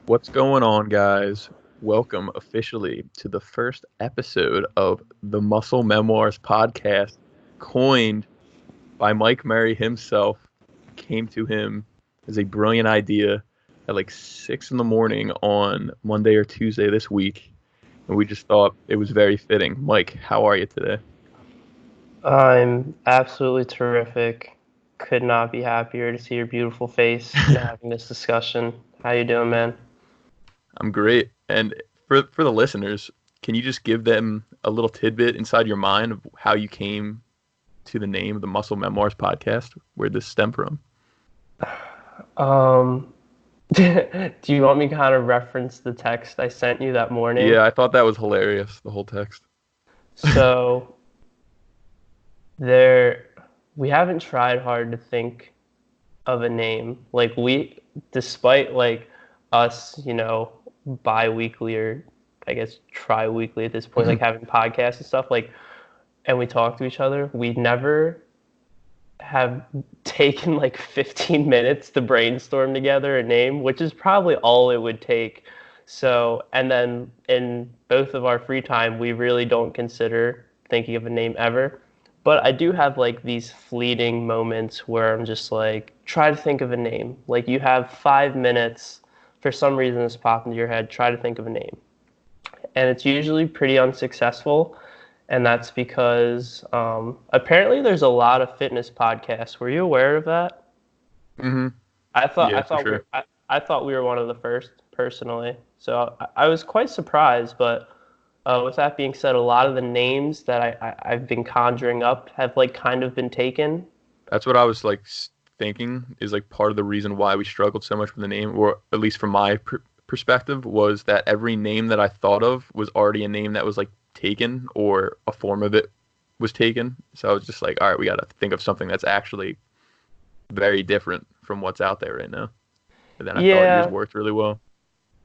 What's going on, guys? Welcome officially to the first episode of the Muscle Memoirs Podcast, coined by Mike Murray himself. Came to him as a brilliant idea at like 6 in the morning on Monday or Tuesday this week, and we just thought it was very fitting. Mike, how are you today? I'm absolutely terrific. Could not be happier to see your beautiful face and having this discussion. How you doing, man? I'm great. And for the listeners, can you just give them a little tidbit inside your mind of how you came to the name of the Muscle Memoirs Podcast, where this stemmed from? Do you want me to kind of reference the text I sent you that morning? Yeah, I thought that was hilarious, the whole text. So we haven't tried hard to think of a name. Despite us, bi-weekly or I guess tri-weekly at this point, like having podcasts and stuff, and we talk to each other, we never have taken like 15 minutes to brainstorm together a name, which is probably all it would take. So, and then in both of our free time, we really don't consider thinking of a name ever. But I do have like these fleeting moments where I'm just like, try to think of a name. Like you have 5 minutes, for some reason this popped into your head, try to think of a name. And it's usually pretty unsuccessful. And that's because apparently there's a lot of fitness podcasts. Were you aware of that? Mm-hmm. I thought Yeah, I thought for sure. I thought we were one of the first personally. So I was quite surprised. But with that being said, a lot of the names that I've been conjuring up have like kind of been taken. That's what I was like thinking is like part of the reason why we struggled so much with the name, or at least from my perspective, was that every name that I thought of was already a name that was like taken or a form of it was taken. So I was just like, all right, we got to think of something that's actually very different from what's out there right now. And then I thought yours Yeah, worked really well.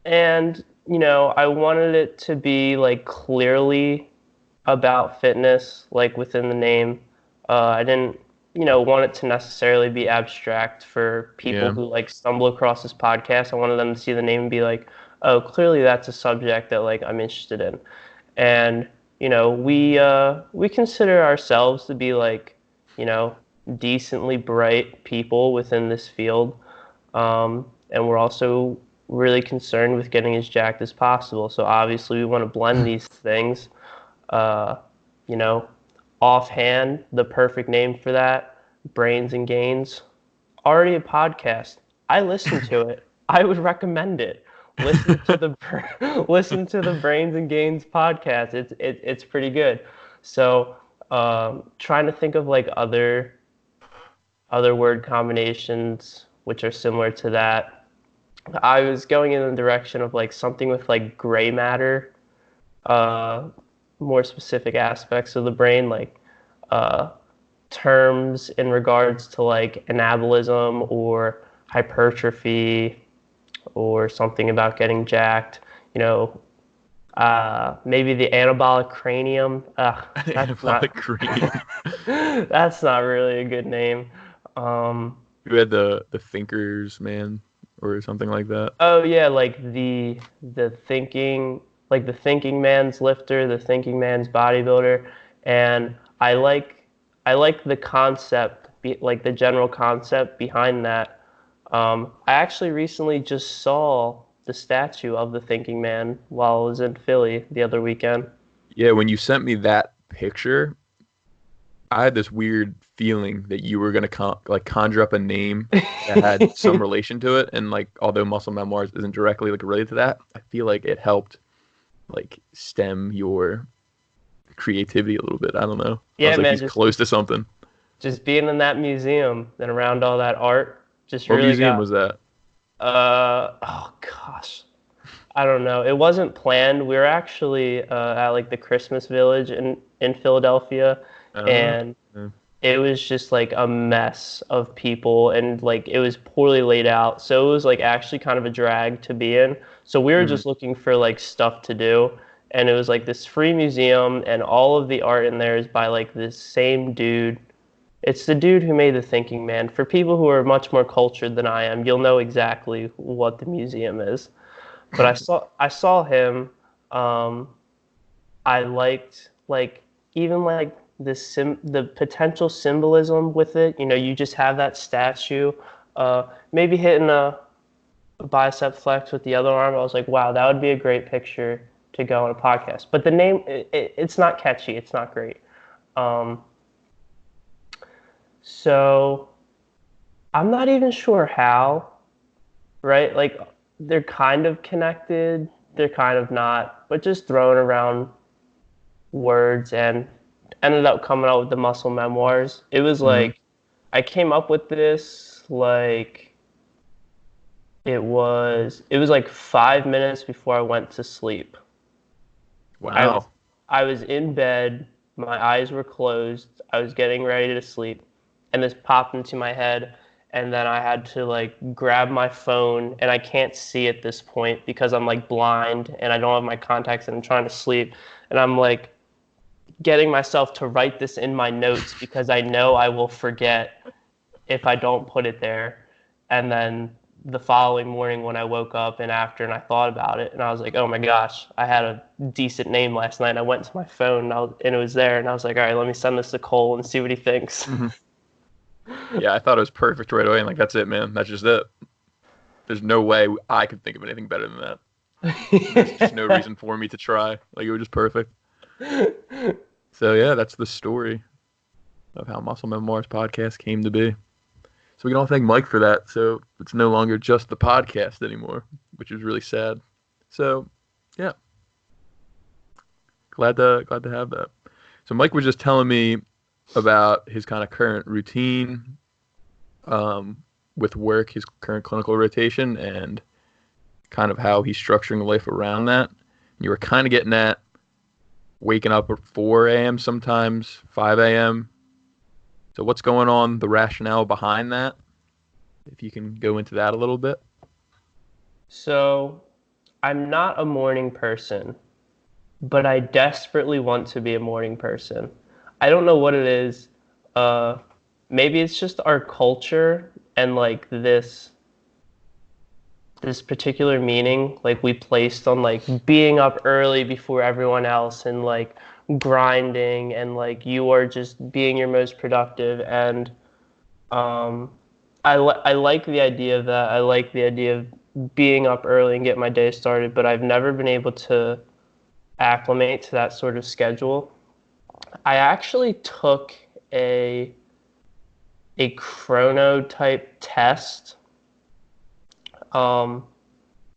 and I wanted it to be like clearly about fitness, like within the name. I didn't, want it to necessarily be abstract for people Yeah. who like stumble across this podcast. I wanted them to see the name and be like, oh, clearly that's a subject that like I'm interested in. And we consider ourselves to be like, you know, decently bright people within this field, and we're also really concerned with getting as jacked as possible. So obviously we want to blend these things. Uh, you know, Offhand, the perfect name for that, Brains and Gains, already a podcast. I listen to it. I would recommend it. Listen to the listen to the Brains and Gains podcast. It's pretty good. So trying to think of like other word combinations which are similar to that. I was going in the direction of like something with like gray matter, uh, more specific aspects of the brain, like uh, terms in regards to like anabolism or hypertrophy or something about getting jacked. You know, maybe the anabolic cranium. That's not Anabolic cranium. that's not really a good name. Um, You had the thinkers, man, or something like that. oh yeah, like the thinking, like the thinking man's lifter, the thinking man's bodybuilder, and I like the concept, like the general concept behind that. I actually recently just saw the statue of the thinking man while I was in Philly the other weekend. Yeah, when you sent me that picture, I had this weird feeling that you were gonna like conjure up a name that had some relation to it, and like although Muscle Memoirs isn't directly like related to that, I feel like it helped like stem your creativity a little bit. I don't know. I Yeah, was like, man, he's close to something. just being in that museum and around all that art just What really museum got was that? oh gosh. I don't know. It wasn't planned. We were actually at like the Christmas Village in Philadelphia, Uh, and yeah. it was just like a mess of people, and like it was poorly laid out. So it was like actually kind of a drag to be in. So we were Mhm. just looking for like stuff to do, and it was like this free museum, and all of the art in there is by like this same dude. It's the dude who made The Thinking Man. For people who are much more cultured than I am, you'll know exactly what the museum is. But I saw him. I liked like even like the potential symbolism with it. You just have that statue, maybe hitting a bicep flex with the other arm. I was like, wow, that would be a great picture to go on a podcast. But the name, it's not catchy. It's not great. Um, so I'm not even sure how, right? Like they're kind of connected, they're kind of not, but just throwing around words and ended up coming out with the Muscle Memoirs. It was Hmm. like I came up with this like it was like 5 minutes before I went to sleep. I was Wow. I was in bed, my eyes were closed, I was getting ready to sleep, and this popped into my head, and then I had to like grab my phone, and I can't see at this point because I'm like blind and I don't have my contacts and I'm trying to sleep, and I'm like getting myself to write this in my notes because I know I will forget if I don't put it there. And then the following morning when I woke up and after and I thought about it and I was like, oh my gosh, I had a decent name last night. And I went to my phone and it was there and I was like, all right, let me send this to Cole and see what he thinks. Hmm. Yeah, I thought it was perfect right away. And like, that's it, man. That's just it. There's no way I could think of anything better than that. There's just no reason for me to try. Like, it was just perfect. So yeah, that's the story of how Muscle Memoirs Podcast came to be. So we can all thank Mike for that. So it's no longer just the podcast anymore, which is really sad. So yeah, glad to have that. So Mike was just telling me about his kind of current routine with work, his current clinical rotation, and kind of how he's structuring life around that. You were kind of getting at waking up at 4 a.m. sometimes, 5 a.m. So what's going on, the rationale behind that? If you can go into that a little bit. So I'm not a morning person, but I desperately want to be a morning person. I don't know what it is. Uh, Maybe it's just our culture and like this particular meaning like we placed on like being up early before everyone else and like grinding and like you are just being your most productive and um I like the idea of that. I like the idea of being up early and get my day started, but I've never been able to acclimate to that sort of schedule. I actually took a a chronotype test um,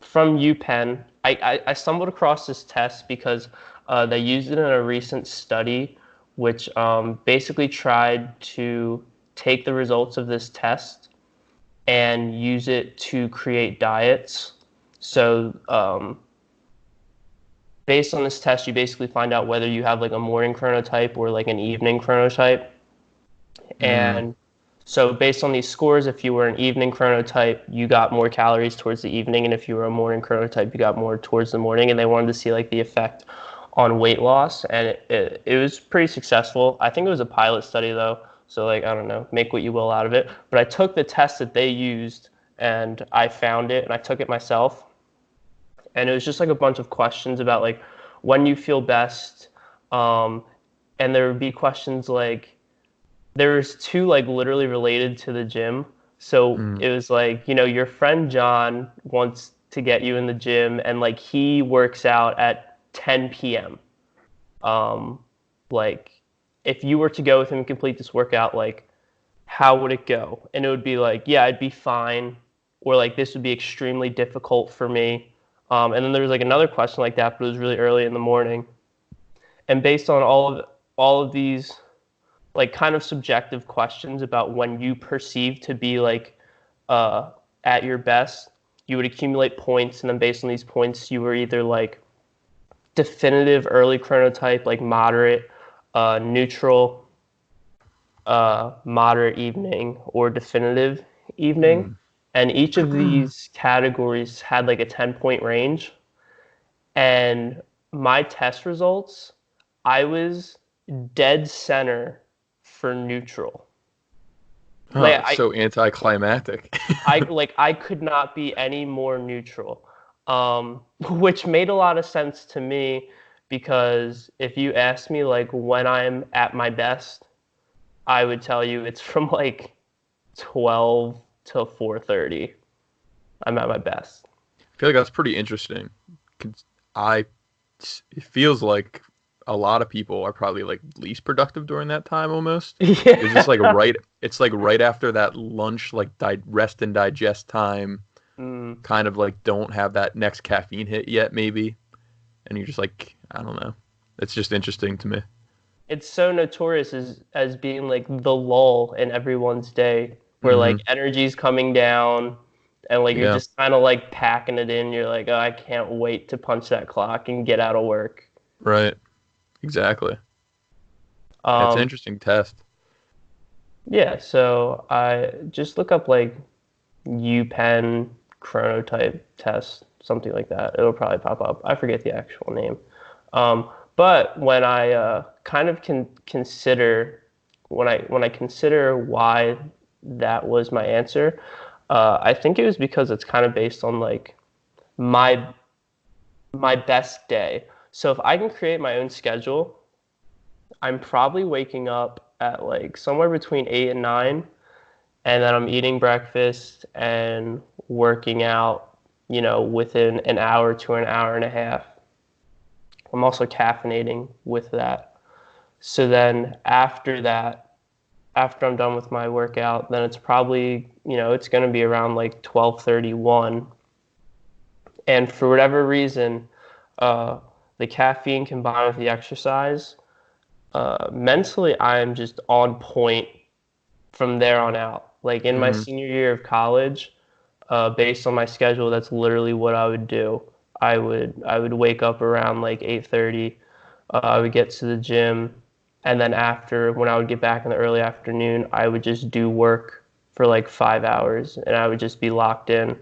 from UPenn. I stumbled across this test because they used it in a recent study, which basically tried to take the results of this test and use it to create diets. So based on this test, you basically find out whether you have like a morning chronotype or like an evening chronotype. Mm, And so based on these scores, if you were an evening chronotype, you got more calories towards the evening, and if you were a morning chronotype, you got more towards the morning. And they wanted to see like the effect on weight loss, and it was pretty successful. I think it was a pilot study though, so like I don't know, make what you will out of it. But I took the test that they used, and I found it, and I took it myself, and it was just like a bunch of questions about like when you feel best, um, and there would be questions like there's two like literally related to the gym. So mm, it was like, your friend John wants to get you in the gym and like he works out at 10 p.m. Um, like if you were to go with him and complete this workout, like how would it go? And it would be like, yeah, I'd be fine, or like this would be extremely difficult for me. And then there was like another question like that, but it was really early in the morning. And based on all of these like kind of subjective questions about when you perceive to be like uh, at your best, you would accumulate points, and then based on these points, you were either like definitive early chronotype, like moderate, neutral, moderate evening, or definitive evening. mm. And each of these categories had like a 10-point range. And my test results, I was dead center for neutral. Oh, Like so anticlimactic. I could not be any more neutral. which made a lot of sense to me because if you ask me like when I'm at my best, I would tell you it's from like 12 to 4:30. I'm at my best. I feel like that's pretty interesting. I it feels like a lot of people are probably like least productive during that time almost. It's just like Yeah. it's like right after that lunch, like rest and digest time, Mm. kind of like don't have that next caffeine hit yet, maybe. And you're just like, I don't know. It's just interesting to me. It's so notorious as being like the lull in everyone's day where Hmm. like energy's coming down and like you're Yeah, just kind of like packing it in. You're like, oh, I can't wait to punch that clock and get out of work. right. Exactly. That's an Um, interesting test. yeah, so I just look up like UPenn Chronotype Test, something like that. It'll probably pop up. I forget the actual name. But when I kind of consider when I consider why that was my answer, I think it was because it's kind of based on like my my best day. So if I can create my own schedule, I'm probably waking up at like somewhere between 8 and 9, and then I'm eating breakfast and working out, within an hour to an hour and a half. I'm also caffeinating with that. So then after that, after I'm done with my workout, then it's probably, it's going to be around like 12:31. And for whatever reason, uh, the caffeine combined with the exercise, mentally, I'm just on point from there on out. Like in my Hmm. senior year of college, based on my schedule, that's literally what I would do. I would wake up around like 8:30. I would get to the gym, and then after, when I would get back in the early afternoon, I would just do work for like 5 hours, and I would just be locked in.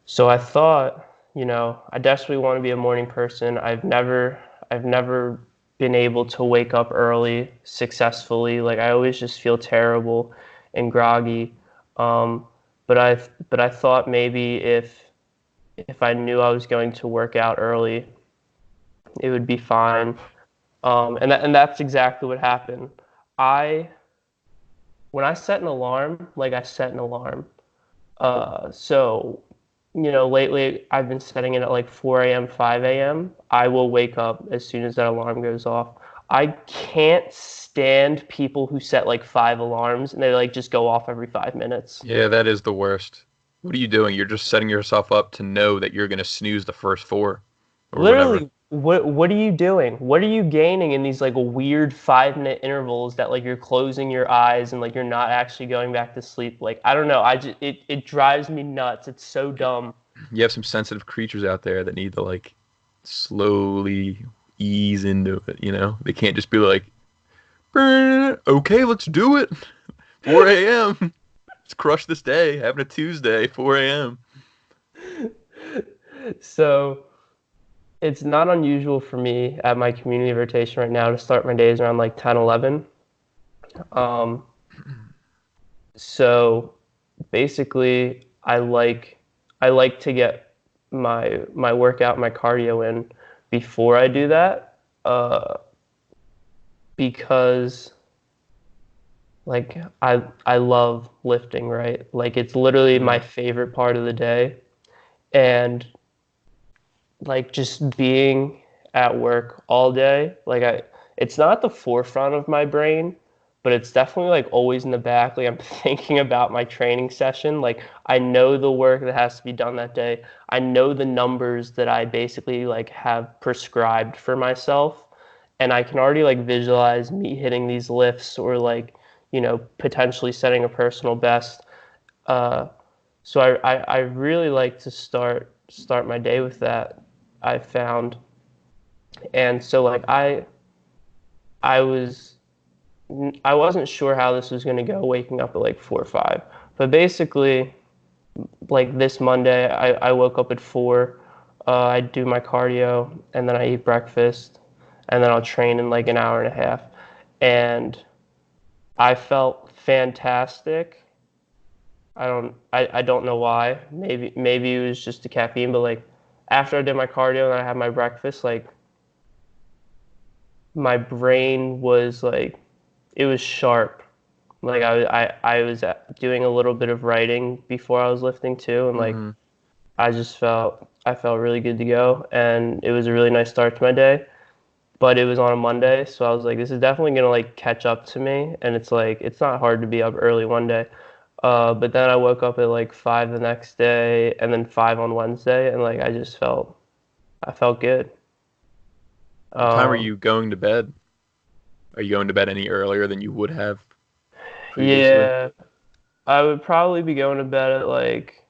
So I thought, I desperately want to be a morning person. I've never been able to wake up early successfully. Like I always just feel terrible and groggy. Um, but I thought maybe if I knew I was going to work out early, it would be fine. And that's exactly what happened. I When I set an alarm, like I set an alarm. So lately I've been setting it at like 4 a.m., 5 a.m. I will wake up as soon as that alarm goes off. I can't stand people who set like five alarms and they like just go off every 5 minutes. Yeah, that is the worst. What are you doing? You're just setting yourself up to know that you're going to snooze the first four or whatever. Literally, what are you doing? What are you gaining in these like weird 5 minute intervals that like you're closing your eyes and like you're not actually going back to sleep? Like I don't know. It drives me nuts. It's so dumb. You have some sensitive creatures out there that need to like slowly ease into it, you know? They can't just be like, okay, let's do it. 4 a.m. Let's crush this day. Having a Tuesday, 4 a.m. So it's not unusual for me at my community rotation right now to start my days around like 10, 11. Um, so basically, I like to get my workout, my cardio in before I do that, because like I love lifting, right? Like it's literally my Mm. favorite part of the day, and like just being at work all day, it's not at the forefront of my brain, but it's definitely like always in the back. Like I'm thinking about my training session. Like I know the work that has to be done that day. I know the numbers that I basically like have prescribed for myself. And I can already like visualize me hitting these lifts or like, potentially setting a personal best. Uh, so I really like to start my day with that. I found, and so like I was I wasn't sure how this was going to go, waking up at like 4 or 5. But basically, like this Monday, I woke up at 4. I do my cardio, and then I eat breakfast, and then I'll train in like an hour and a half. And I felt fantastic. I don't know why. Maybe it was just the caffeine, but like after I did my cardio and I had my breakfast, like my brain was like it was sharp. Like I was doing a little bit of writing before I was lifting too, and like Mm-hmm. I felt really good to go, and it was a really nice start to my day. But it was on a Monday, so I was like, this is definitely gonna like catch up to me, and it's like it's not hard to be up early one day. But then I woke up at like 5 the next day, and then 5 on Wednesday, and like I felt good. What time are Um, you going to bed? Are you going to bed any earlier than you would have previously? yeah, I would probably be going to bed at like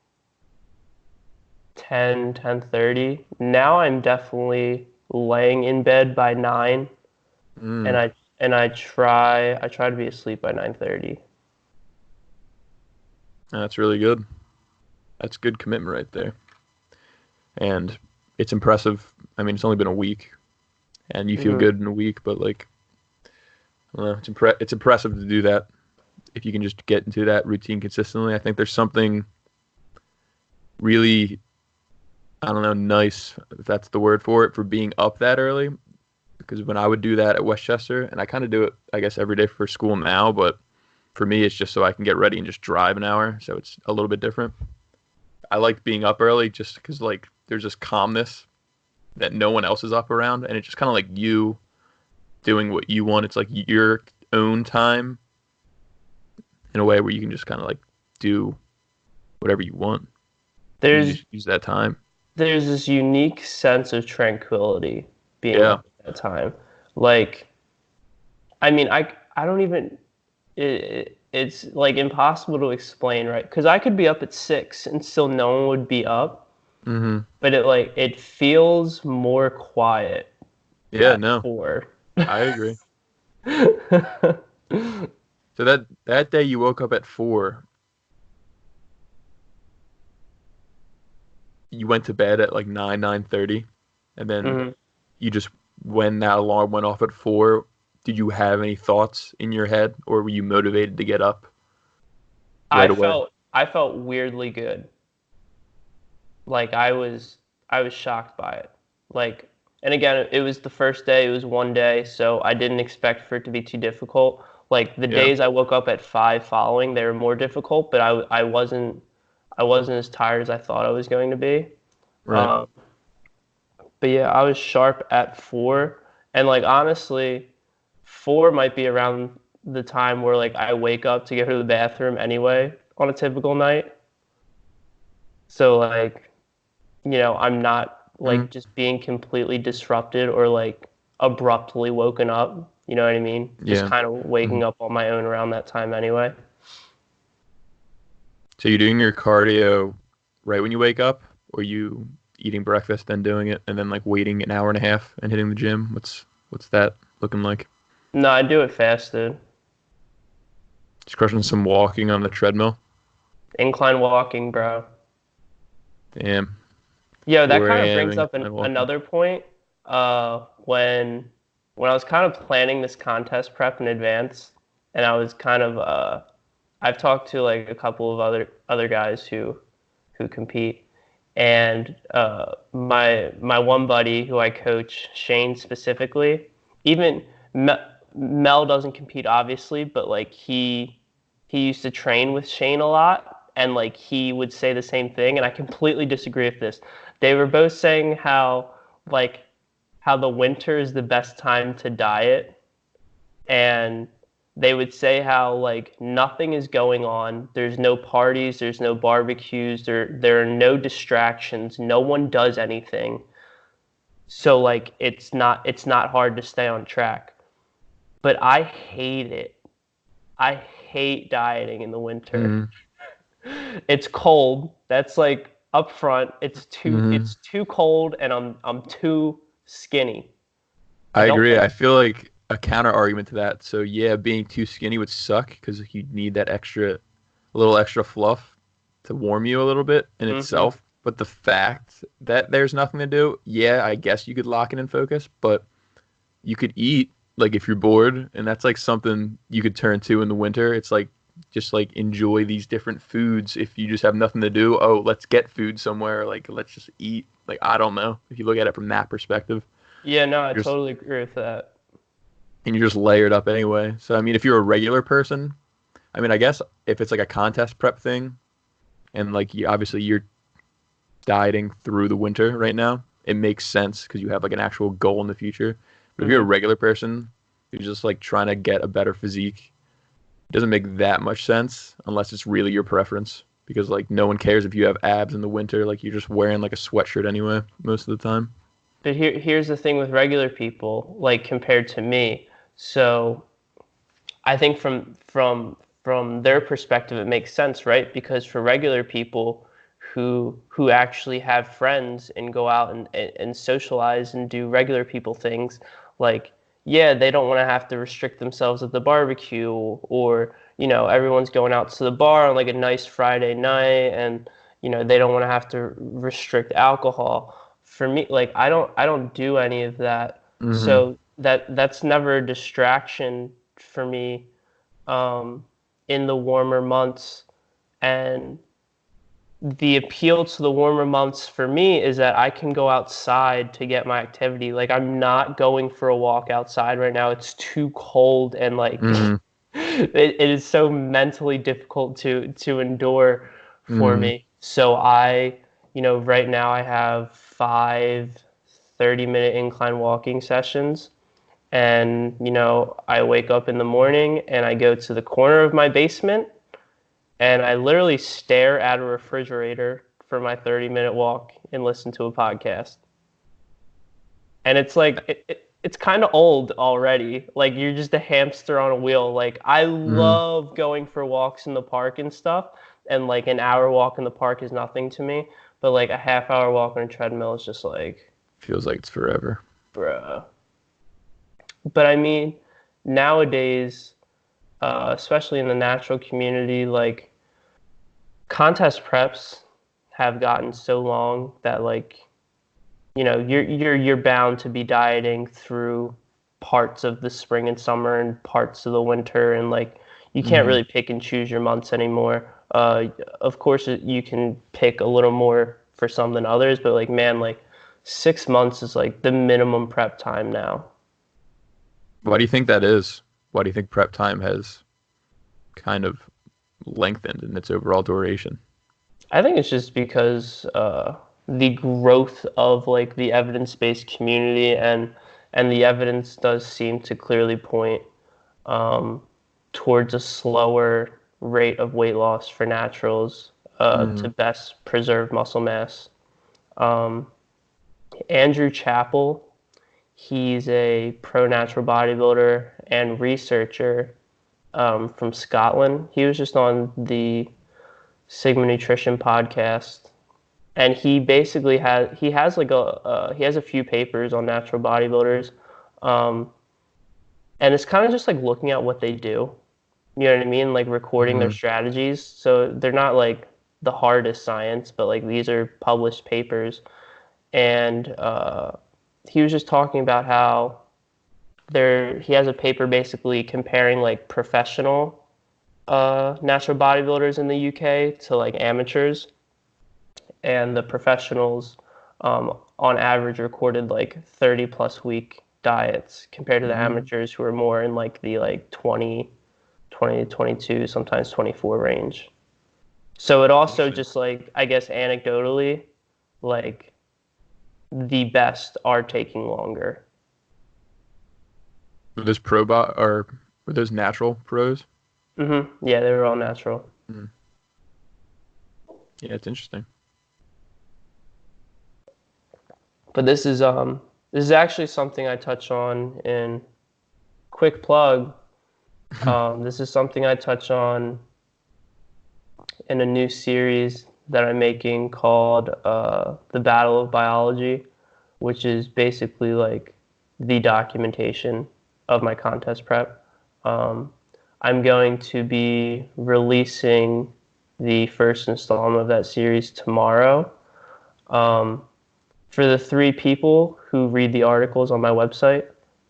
10:30. Now I'm definitely laying in bed by 9, and Mm, I try to be asleep by 9:30. that's really good. That's good commitment right there. And it's impressive. I mean, it's only been a week, and you feel Hmm. good in a week, but like, I don't know, it's impressive to do that if you can just get into that routine consistently. I think there's something really, I don't know, nice, if that's the word for it, for being up that early. Because when I would do that at Westchester, and I kind of do it, I guess, every day for school now, but for me, it's just so I can get ready and just drive an hour. So it's a little bit different. I like being up early just because, like, there's this calmness that no one else is up around. And it's just kind of like you doing what you want. It's like your own time in a way where you can just kind of like do whatever you want. And you There's just use that time. there's this unique sense of tranquility being Yeah. up at that time. Like, I mean, I don't even it's like impossible to explain, right? Because I could be up at 6 and still no one would be up, Mm-hmm. but it feels more quiet Yeah, at no, 4. I agree. So that day you woke up at 4, you went to bed at like 9:30, and then Hmm. you just when that alarm went off at 4, did you have any thoughts in your head, or were you motivated to get up right away? I felt weirdly good. Like I was shocked by it. Like, and again, it was the first day, it was one day, so I didn't expect for it to be too difficult. Like the Yeah, days I woke up at 5 following, they were more difficult, but I wasn't as tired as I thought I was going to be. right. Um, but yeah, I was sharp at 4, and like honestly, 4 might be around the time where like I wake up to go to the bathroom anyway on a typical night. So like I'm not Mm, like just being completely disrupted or like abruptly woken up. You know what I mean? Just yeah. kind of waking Mhm. up on my own around that time anyway. So you're doing your cardio right when you wake up, or you eating breakfast then doing it, and then like waiting an hour and a half and hitting the gym? What's that looking like? No, I do it fasted. Just crushing some walking on the treadmill. Incline walking, bro. Damn, Yo, that 4 kind of a.m. brings up incline walking. another point. When I was kind of planning this contest prep in advance, and I was kind of I've talked to like a couple of other guys who compete, and my one buddy who I coach, Shane specifically, even Mel doesn't compete obviously, but like he used to train with Shane a lot, and like he would say the same thing, and I completely disagree with this. They were both saying like how the winter is the best time to diet, and they would say how like nothing is going on. There's no parties, there's no barbecues, there are no distractions. No one does anything. So like it's not hard to stay on track. But I hate it. I hate dieting in the winter. Mm-hmm. It's cold. That's like up front. Mm-hmm. It's too cold and I'm too skinny. I I don't agree. like I feel like a counter argument to that. So yeah, being too skinny would suck because you need that a little extra fluff to warm you a little bit in mhm. itself. But the fact that there's nothing to do, yeah, I guess you could lock it in focus, but you could eat like if you're bored, and that's like something you could turn to in the winter. It's like just like enjoy these different foods if you just have nothing to do. Oh, let's get food somewhere. Like, let's just eat. Like, I don't know. If you look at it from that perspective, Yeah, no, I you're just, totally agree with that. and you're just layered up anyway. So, I mean, if you're a regular person, I mean, I guess if it's like a contest prep thing and like obviously you're dieting through the winter right now, it makes sense because you have like an actual goal in the future. But if you're a regular person who's just like trying to get a better physique, it doesn't make that much sense unless it's really your preference, because like no one cares if you have abs in the winter. Like, you're just wearing like a sweatshirt anyway most of the time. But here's the thing with regular people, like compared to me. So I think from their perspective, it makes sense, right? Because for regular people who actually have friends and go out and socialize and do regular people things, like, yeah, they don't want to have to restrict themselves at the barbecue, or, you know, everyone's going out to the bar on like a nice Friday night, and, you know, they don't want to have to restrict alcohol. For me, like, I don't do any of that. So that's never a distraction for me in the warmer months. And the appeal to the warmer months for me is that I can go outside to get my activity. Like, I'm not going for a walk outside right now. It's too cold, and like it is so mentally difficult to endure for me. So you know, right now I have 5 30-minute incline walking sessions. And, you know, I wake up in the morning and I go to the corner of my basement and I literally stare at a refrigerator for my 30-minute walk and listen to a podcast. And it's like, it's kind of old already. Like, you're just a hamster on a wheel. Like, I love going for walks in the park and stuff. And like an hour walk in the park is nothing to me. But like a half-hour walk on a treadmill is just like, Feels like it's forever. bruh. But I mean, nowadays, especially in the natural community, like, contest preps have gotten so long that, like, you know, you're bound to be dieting through parts of the spring and summer and parts of the winter, and like, you can't really pick and choose your months anymore. Of course, you can pick a little more for some than others, but like, man, like 6 months is like the minimum prep time now. Why do you think that is? Why do you think prep time has kind of lengthened in its overall duration? I think it's just because the growth of like the evidence-based community, and the evidence does seem to clearly point towards a slower rate of weight loss for naturals to best preserve muscle mass. Andrew Chappell, he's a pro natural bodybuilder and researcher from Scotland. He was just on the Sigma Nutrition podcast, and he basically has a few papers on natural bodybuilders, and it's kind of just like looking at what they do. You know what I mean? Like, recording their strategies. So they're not like the hardest science, but like, these are published papers. And he was just talking about how he has a paper basically comparing like professional natural bodybuilders in the UK to like amateurs, and the professionals on average recorded like 30+ week diets compared to the amateurs, who are more in like the like 20 to 22, sometimes 24 range. So it also just, like, I guess anecdotally, like, the best are taking longer. Were those were those natural pros? Yeah, they were all natural. Yeah, it's interesting. But this is actually something I touch on in quick plug. This is something I touch on in a new series that I'm making called The Battle of Biology, which is basically like the documentation of my contest prep. I'm going to be releasing the first installment of that series tomorrow. For the 3 people who read the articles on my website,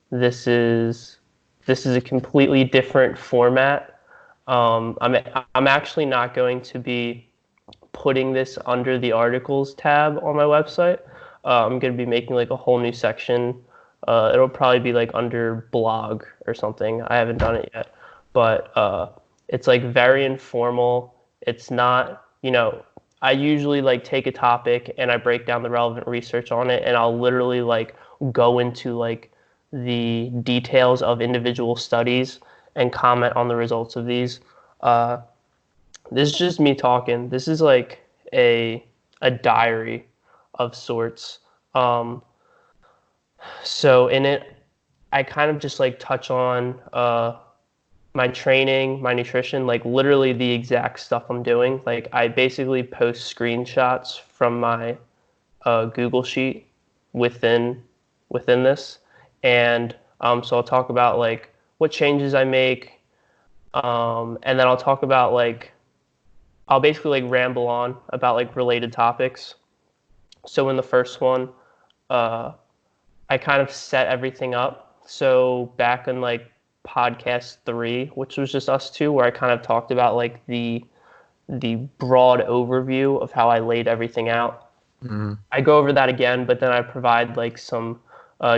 this is a completely different format. I'm actually not going to be putting this under the articles tab on my website. I'm going to be making like a whole new section. It'll probably be like under blog or something. I haven't done it yet, but it's like very informal. It's not, I usually like take a topic and I break down the relevant research on it, and I'll literally like go into like the details of individual studies and comment on the results of these. Uh, this is just me talking. This is like a diary of sorts. Um, so in it, I kind of just like touch on my training, my nutrition, like literally the exact stuff I'm doing. Like I basically post screenshots from my Google sheet within this, and so I'll talk about like what changes I make, and then I'll talk about like I'll basically like ramble on about like related topics. So in the first one, uh, I kind of set everything up. So back in like podcast 3, which was just us two, where I kind of talked about like the broad overview of how I laid everything out. Mm-hmm. I go over that again, but then I provide like some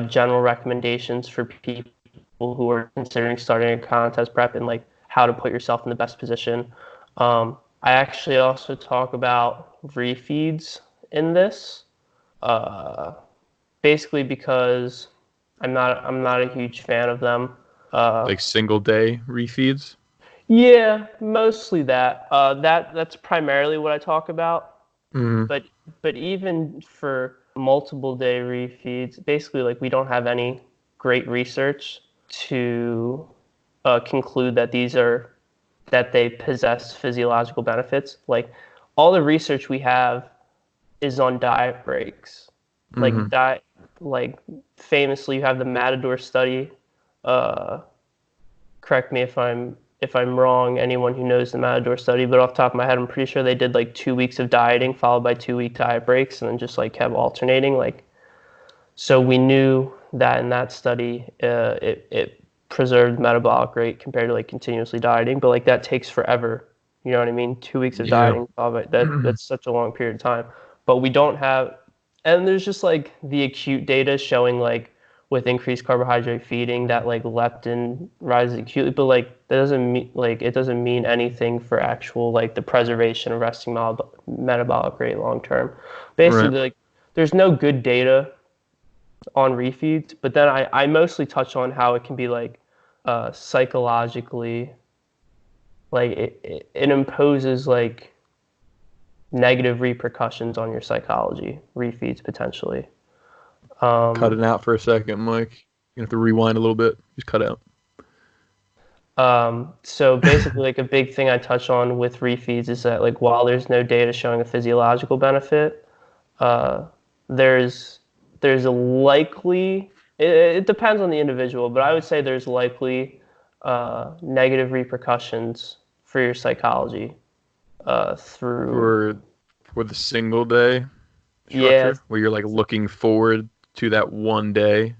general recommendations for people who are considering starting a contest prep and like how to put yourself in the best position. I actually also talk about refeeds in this, basically because I'm not a huge fan of them. Like single day refeeds. Yeah, mostly that. That's primarily what I talk about. Mm-hmm. But even for multiple day refeeds, basically like we don't have any great research to conclude that they possess physiological benefits. Like all the research we have is on diet breaks. Mm-hmm. Like famously, you have the Matador study. Correct me if I'm wrong, anyone who knows the Matador study, but off the top of my head, I'm pretty sure they did like 2 weeks of dieting followed by 2-week diet breaks and then just like kept alternating. Like, so we knew that in that study, it preserved metabolic rate compared to like continuously dieting, but like that takes forever. You know what I mean? 2 weeks of dieting, that's such a long period of time. But we don't have, and there's just like the acute data showing like with increased carbohydrate feeding that like leptin rises acutely, but like that doesn't mean like it doesn't mean anything for actual like the preservation of resting metabolic rate long term. Basically, Right. like there's no good data on refeeds, but then I mostly touch on how it can be like psychologically, like it imposes like negative repercussions on your psychology, refeeds potentially. Cut it out for a second, Mike. You have to rewind a little bit. Just cut out. So basically, like a big thing I touch on with refeeds is that like while there's no data showing a physiological benefit, there's a likely it depends on the individual, but I would say there's likely negative repercussions for your psychology through For the single day yeah structure, where you're like looking forward to that one day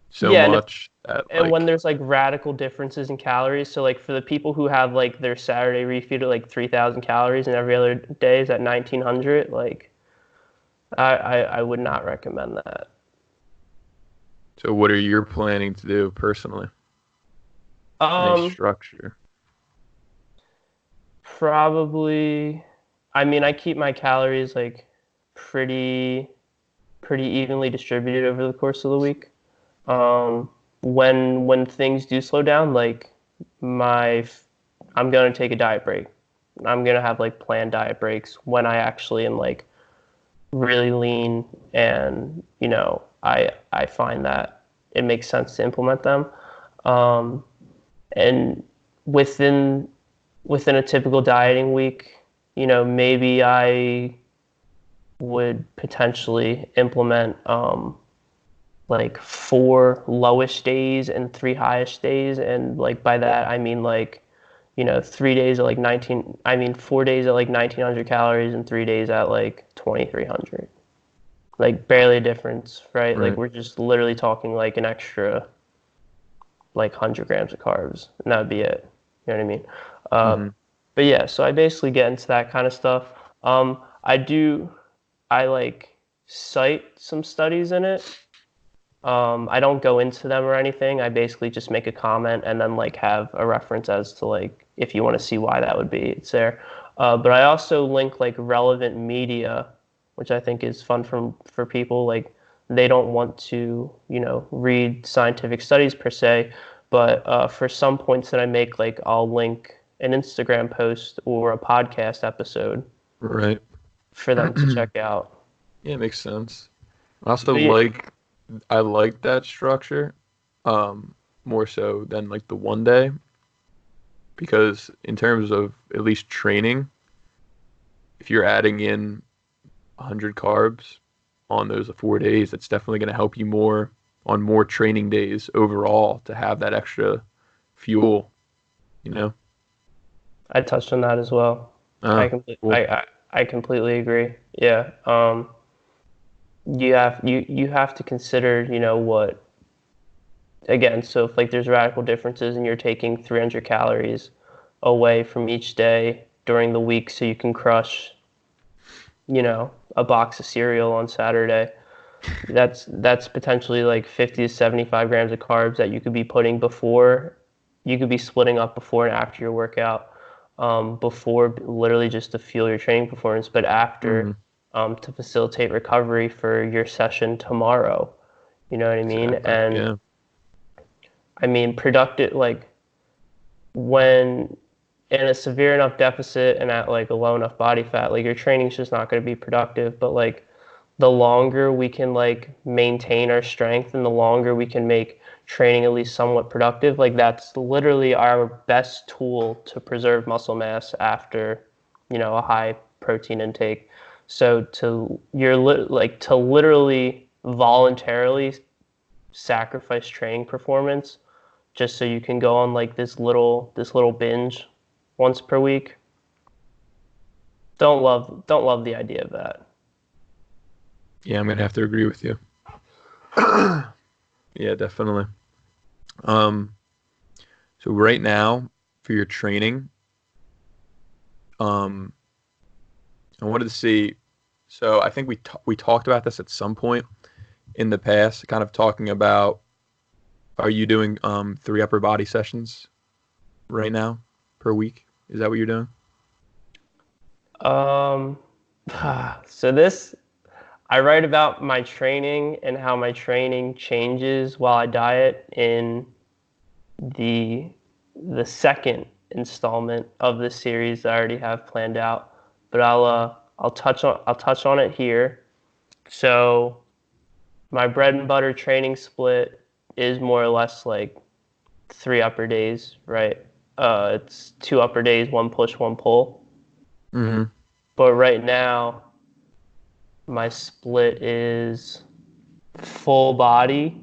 so yeah much that and when like there's like radical differences in calories. So like for the people who have like their Saturday refeed at like 3,000 calories and every other day is at 1,900, like I would not recommend that. so what are you planning to do personally? Any Um, structure? Probably. I mean, I keep my calories like pretty evenly distributed over the course of the week. When things do slow down, like I'm gonna take a diet break. I'm gonna have like planned diet breaks when I actually am like really lean, and I find that it makes sense to implement them. Um, and within a typical dieting week, maybe I would potentially implement like 4 lowish days and 3 highest days, and like by that I mean like 3 days at like 4 days at like 1,900 calories and 3 days at like 2,300. Like barely a difference, right? Like Right. we're just literally talking like an extra like 100 grams of carbs, and that would be it. You know what I mean? Mm-hmm. But yeah, so I basically get into that kind of stuff. I like cite some studies in it. I don't go into them or anything. I basically just make a comment and then like have a reference as to like if you want to see why that would be, it's there. But I also link like relevant media, which I think is fun for people. Like they don't want to, read scientific studies per se, but for some points that I make, like I'll link an Instagram post or a podcast episode Right. for them to check out. Yeah, it makes sense. I also But yeah, I like that structure, more so than like the one day, because in terms of at least training, if you're adding in 100 carbs on those 4 days, that's definitely going to help you more on more training days overall to have that extra fuel, you know? I touched on that as well. I Ah, completely, cool. I completely agree. Yeah. You have to consider, what again. So if like there's radical differences and you're taking 300 calories away from each day during the week, so you can crush, a box of cereal on Saturday. That's potentially like 50 to 75 grams of carbs that you could be putting before. You could be splitting up before and after your workout. Before literally just to fuel your training performance, but Hmm. after to facilitate recovery for your session tomorrow. You know what I mean? Exactly. And Yeah. I mean, productive, like when in a severe enough deficit and at like a low enough body fat, like your training's just not going to be productive. But like the longer we can like maintain our strength and the longer we can make training at least somewhat productive, like that's literally our best tool to preserve muscle mass after, a high protein intake. So to literally voluntarily sacrifice training performance just so you can go on like this little binge once per week. Don't love the idea of that. Yeah, I'm gonna have to agree with you. Yeah, definitely. Um, so right now for your training, um, I wanted to see. So I think we talked about this at some point in the past, kind of talking about, are you doing 3 upper body sessions right now per week? Is that what you're doing? Um, so this I write about my training and how my training changes while I diet in the the second installment of this series that I already have planned out. But I'll touch on it here. So my bread and butter training split is more or less like 3 upper days, right? It's 2 upper days, one push, one pull. Mm-hmm. But right now, my split is full body.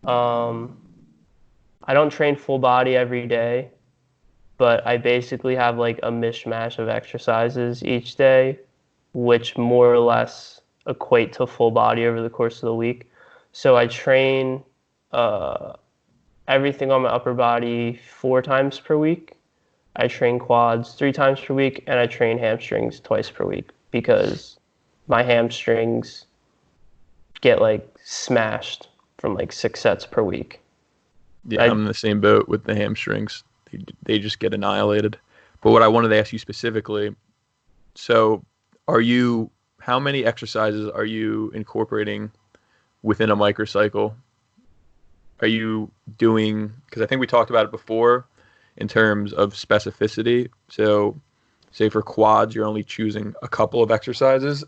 Um, I don't train full body every day, but I basically have like a mishmash of exercises each day, which more or less equate to full body over the course of the week. So I train uh, everything on my upper body 4 times per week. I train quads 3 times per week, and I train hamstrings twice per week because my hamstrings get like smashed from like 6 sets per week. Yeah, I I'm in the same boat with the hamstrings. They just get annihilated. But what I wanted to ask you specifically, so are you, how many exercises are you incorporating within a microcycle? Are you doing, because I think we talked about it before in terms of specificity. So say for quads, you're only choosing a couple of exercises.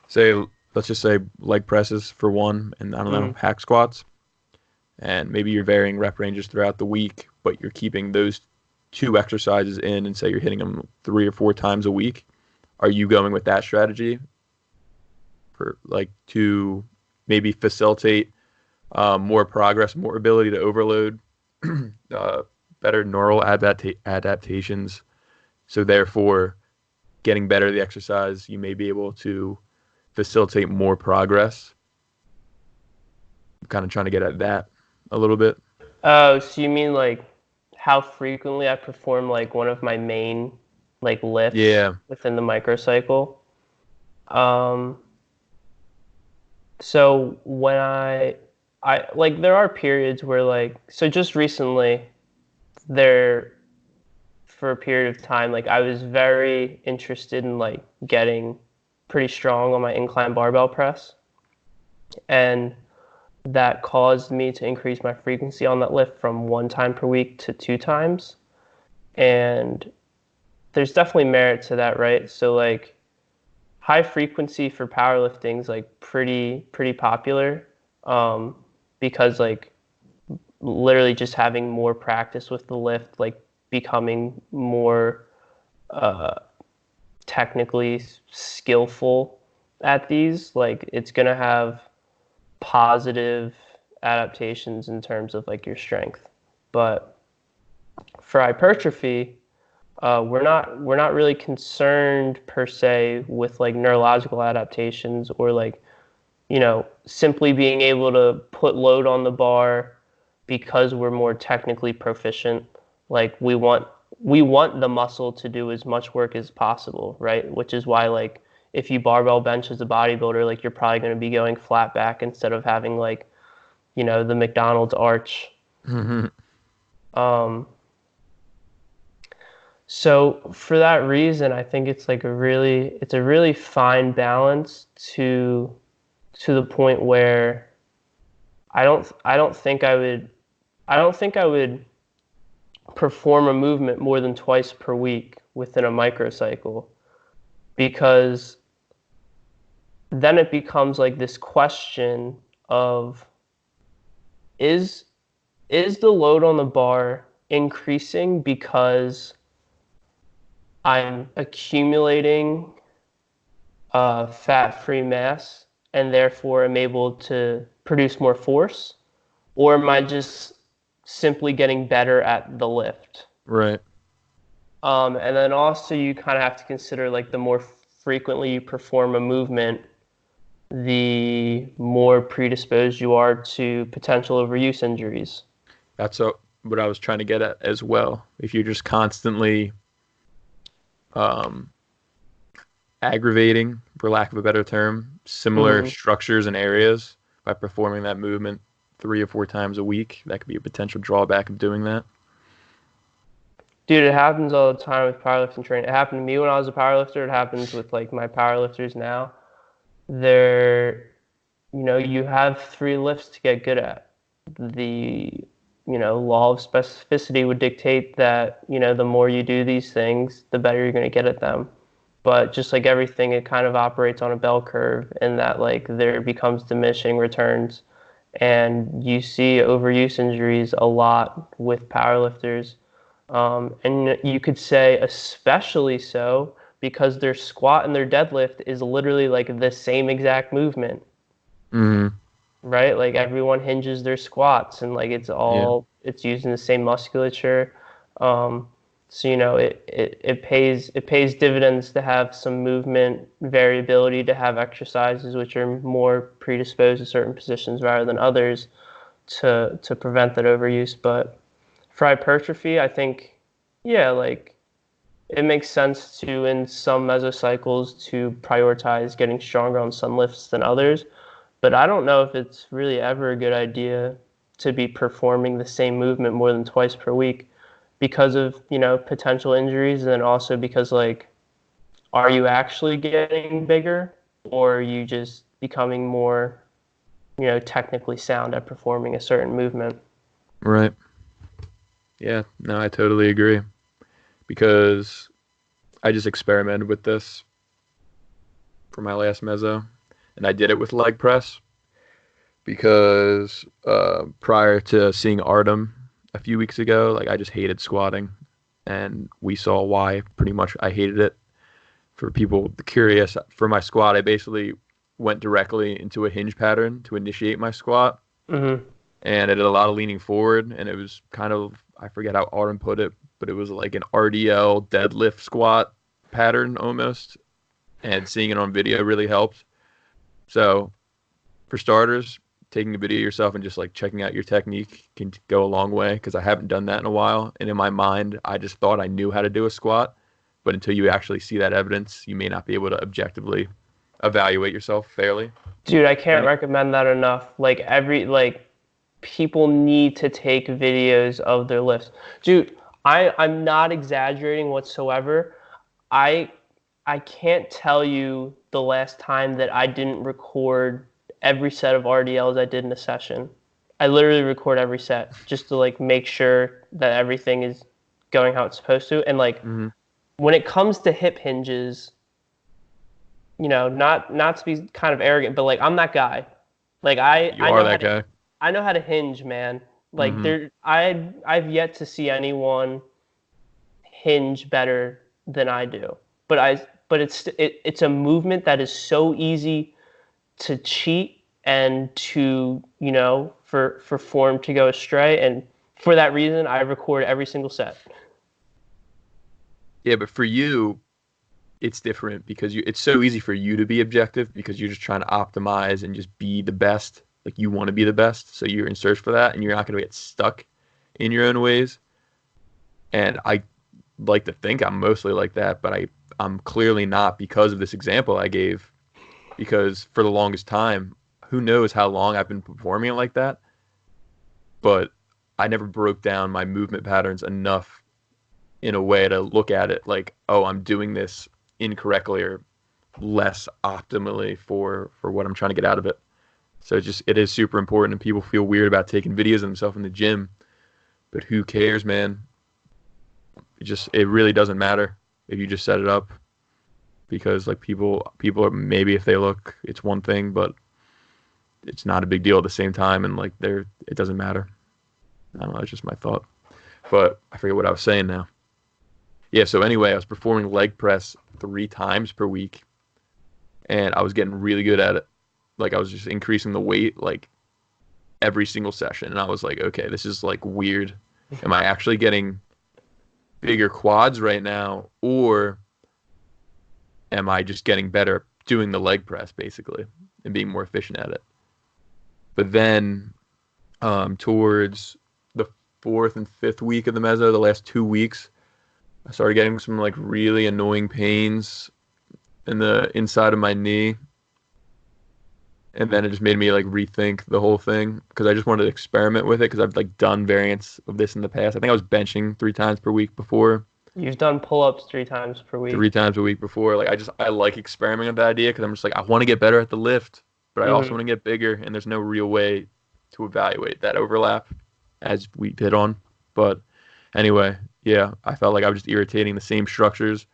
Say, let's just say leg presses for one, and I don't know, mm, hack squats. And maybe you're varying rep ranges throughout the week, but you're keeping those 2 exercises in, and say you're hitting them 3 or 4 times a week. Are you going with that strategy for like to maybe facilitate more progress, more ability to overload, uh, better neural adaptations? So therefore, getting better at the exercise, you may be able to facilitate more progress. I'm kind of trying to get at that a little bit. oh, so you mean like how frequently I perform like one of my main like lifts Yeah. within the microcycle. So when I like there are periods where like so just recently there for a period of time like I was very interested in like getting pretty strong on my incline barbell press, and that caused me to increase my frequency on that lift from 1 time per week to 2 times. And there's definitely merit to that, right? So like high frequency for powerlifting is like pretty popular, because like literally just having more practice with the lift, like becoming more technically skillful at these, like it's gonna have positive adaptations in terms of like your strength. But for hypertrophy, we're not really concerned per se with like neurological adaptations or like simply being able to put load on the bar because we're more technically proficient. Like we want the muscle to do as much work as possible, right? Which is why like if you barbell bench as a bodybuilder, like you're probably going to be going flat back instead of having like the McDonald's arch. Um, so for that reason, I think it's like it's a really fine balance to the point where I don't think I would perform a movement more than twice per week within a microcycle, because then it becomes like this question of is the load on the bar increasing because I'm accumulating fat-free mass and therefore am able to produce more force, or am I just simply getting better at the lift? Right. And then also you kind of have to consider like the more frequently you perform a movement, the more predisposed you are to potential overuse injuries. That's what I was trying to get at as well. If you're just constantly aggravating, for lack of a better term, similar structures and areas by performing that movement 3 or 4 times a week, that could be a potential drawback of doing that. Dude, it happens all the time with powerlifting training. It happened to me when I was a powerlifter. It happens with like my powerlifters now. You have 3 lifts to get good at. The law of specificity would dictate that the more you do these things, the better you're going to get at them. But just like everything, it kind of operates on a bell curve, and that like there becomes diminishing returns, and you see overuse injuries a lot with powerlifters, and you could say especially so because their squat and their deadlift is literally like the same exact movement. Right? Like everyone hinges their squats, and like it's using the same musculature. So it pays dividends to have some movement variability, to have exercises which are more predisposed to certain positions rather than others to prevent that overuse. But for hypertrophy, I think like it makes sense to in some mesocycles to prioritize getting stronger on some lifts than others. But I don't know if it's really ever a good idea to be performing the same movement more than twice per week because of, potential injuries, and then also because like, are you actually getting bigger, or are you just becoming more, technically sound at performing a certain movement? Right. Yeah, no, I totally agree. Because I just experimented with this for my last meso, and I did it with leg press because prior to seeing Artem a few weeks ago, like I just hated squatting, and we saw why. Pretty much I hated it. For people curious, for my squat, I basically went directly into a hinge pattern to initiate my squat, and I did a lot of leaning forward, and it was kind of, I forget how Artem put it, but it was like an RDL deadlift squat pattern almost, and seeing it on video really helped. So for starters, taking a video of yourself and just like checking out your technique can go a long way, because I haven't done that in a while. And in my mind, I just thought I knew how to do a squat, but until you actually see that evidence, you may not be able to objectively evaluate yourself fairly. Dude, I can't recommend that enough. People need to take videos of their lifts. Dude, I'm not exaggerating whatsoever. I can't tell you the last time that I didn't record every set of RDLs I did in a session. I literally record every set just to like make sure that everything is going how it's supposed to. And like when it comes to hip hinges, not to be kind of arrogant, but like I'm that guy. Like I are that guy. I know how to hinge, man. Like I've yet to see anyone hinge better than I do. But it's a movement that is so easy to cheat and to, for form to go astray. And for that reason, I record every single set. Yeah, but for you, it's different because it's so easy for you to be objective because you're just trying to optimize and just be the best. Like you want to be the best, so you're in search for that, and you're not going to get stuck in your own ways. And I like to think I'm mostly like that, but I'm clearly not because of this example I gave. Because for the longest time, who knows how long I've been performing it like that, but I never broke down my movement patterns enough in a way to look at it like, oh, I'm doing this incorrectly or less optimally for what I'm trying to get out of it. So it is super important, and people feel weird about taking videos of themselves in the gym, but who cares, man? It really doesn't matter if you just set it up, because like people are, maybe if they look, it's one thing, but it's not a big deal at the same time, and like it doesn't matter. I don't know, it's just my thought, but I forget what I was saying now. Yeah, so anyway, I was performing leg press 3 times per week, and I was getting really good at it. Like I was just increasing the weight like every single session, and I was like, okay, this is like weird. Am I actually getting bigger quads right now, or am I just getting better doing the leg press basically and being more efficient at it? But then towards the 4th and 5th week of the meso, the last 2 weeks, I started getting some like really annoying pains in the inside of my knee. And then it just made me like rethink the whole thing, because I just wanted to experiment with it, because I've like done variants of this in the past. I think I was benching 3 times per week before. You've done pull-ups 3 times per week. 3 times a week before. Like I like experimenting with the idea, because I'm just like, I want to get better at the lift, but I also want to get bigger, and there's no real way to evaluate that overlap, as we hit on. But anyway, yeah, I felt like I was just irritating the same structures,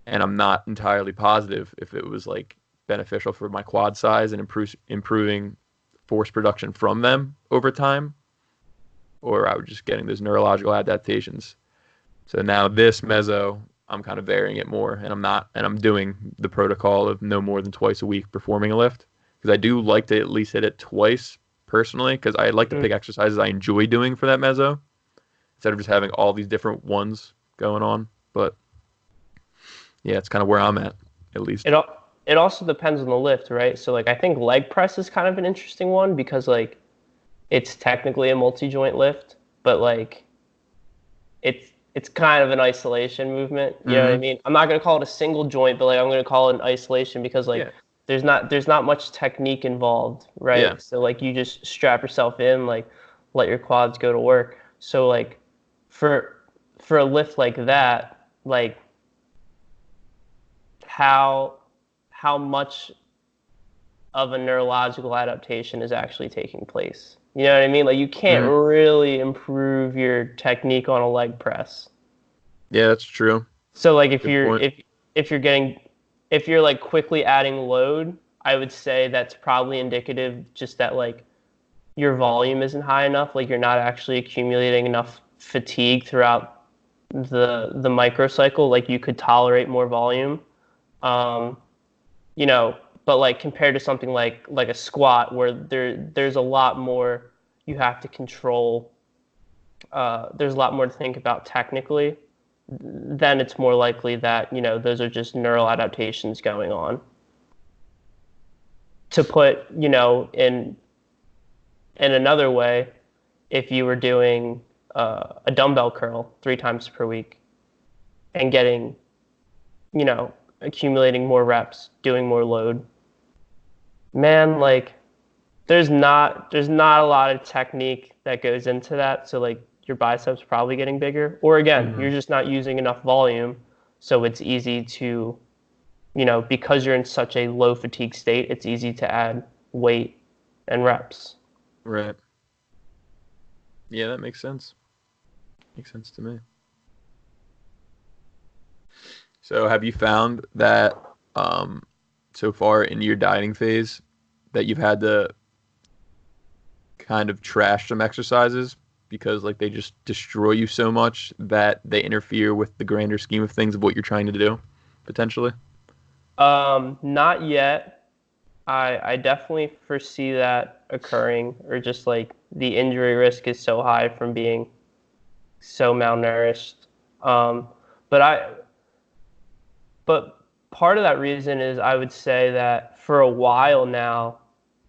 and I'm not entirely positive if it was like beneficial for my quad size and improving force production from them over time, or I was just getting those neurological adaptations. So now this meso, I'm kind of varying it more, and I'm doing the protocol of no more than twice a week performing a lift, because I do like to at least hit it twice personally, because I like to pick exercises I enjoy doing for that meso instead of just having all these different ones going on. But yeah, it's kind of where I'm at least. It also depends on the lift, right? So like I think leg press is kind of an interesting one, because like it's technically a multi-joint lift, but like it's kind of an isolation movement. You know what I mean? I'm not gonna call it a single joint, but like I'm gonna call it an isolation, because like there's not much technique involved, right? Yeah. So like you just strap yourself in, like let your quads go to work. So like for a lift like that, like how much of a neurological adaptation is actually taking place? You know what I mean? Like you can't really improve your technique on a leg press. Yeah, that's true. So like if you're like quickly adding load, I would say that's probably indicative just that like your volume isn't high enough, like you're not actually accumulating enough fatigue throughout the microcycle, like you could tolerate more volume. But like compared to something like a squat, where there's a lot more you have to control, there's a lot more to think about technically, then it's more likely that, those are just neural adaptations going on. To put, in in another way, if you were doing a dumbbell curl 3 times per week and getting, accumulating more reps, doing more load, man, like there's not a lot of technique that goes into that. So like your biceps probably getting bigger, or again, you're just not using enough volume. So it's easy to, because you're in such a low fatigue state, it's easy to add weight and reps. Right. Yeah, that makes sense. Makes sense to me. So have you found that so far in your dieting phase that you've had to kind of trash some exercises because like they just destroy you so much that they interfere with the grander scheme of things of what you're trying to do, potentially? Not yet. I definitely foresee that occurring, or just like the injury risk is so high from being so malnourished. But part of that reason is I would say that for a while now,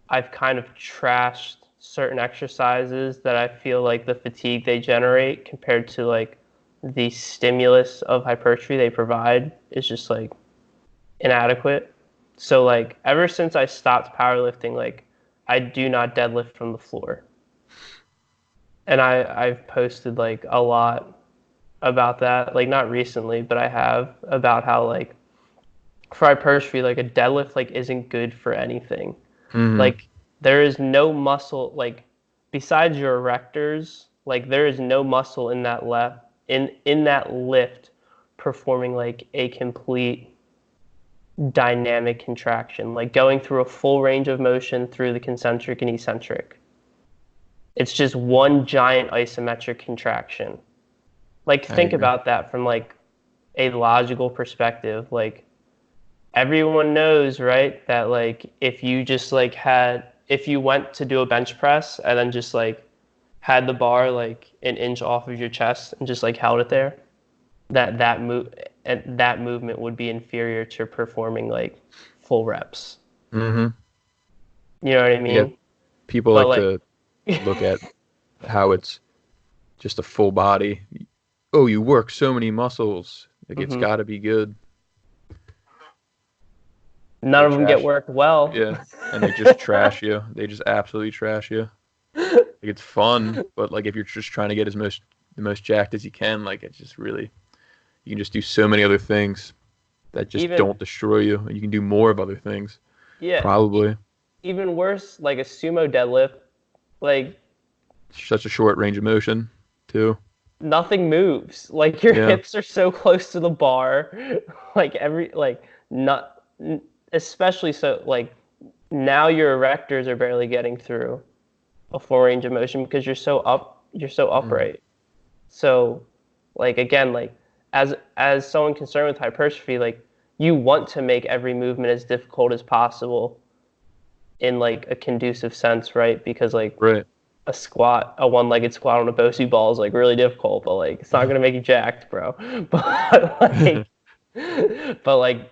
I've kind of trashed certain exercises that I feel like the fatigue they generate compared to like the stimulus of hypertrophy they provide is just like inadequate. So like ever since I stopped powerlifting, like I do not deadlift from the floor. And I've posted like a lot about that, like not recently, but I have, about how like for hypertrophy, like a deadlift like isn't good for anything. Like there is no muscle, like besides your erectors, like there is no muscle in that in that lift performing like a complete dynamic contraction, like going through a full range of motion through the concentric and eccentric. It's just one giant isometric contraction. Like think about that from like a logical perspective. Like everyone knows, right, that like if you just like if you went to do a bench press and then just like had the bar like an inch off of your chest and just like held it there, that movement would be inferior to performing like full reps. You know what I mean? Yeah, people But like to look at how it's just a full body. Oh, you work so many muscles. Like it's got to be good. None of them get worked well. Yeah, and they just trash you. They just absolutely trash you. Like it's fun, but like if you're just trying to get the most jacked as you can, like it's just really, you can just do so many other things that just don't destroy you, and you can do more of other things. Yeah. Probably. Even worse, like a sumo deadlift, like such a short range of motion, too. Nothing moves. Like your hips are so close to the bar, like especially so like now your erectors are barely getting through a full range of motion because you're so upright. So like again, like as someone concerned with hypertrophy, like you want to make every movement as difficult as possible in like a conducive sense, right? Because like a one-legged squat on a BOSU ball is like really difficult, but like it's not gonna make you jacked, bro. But like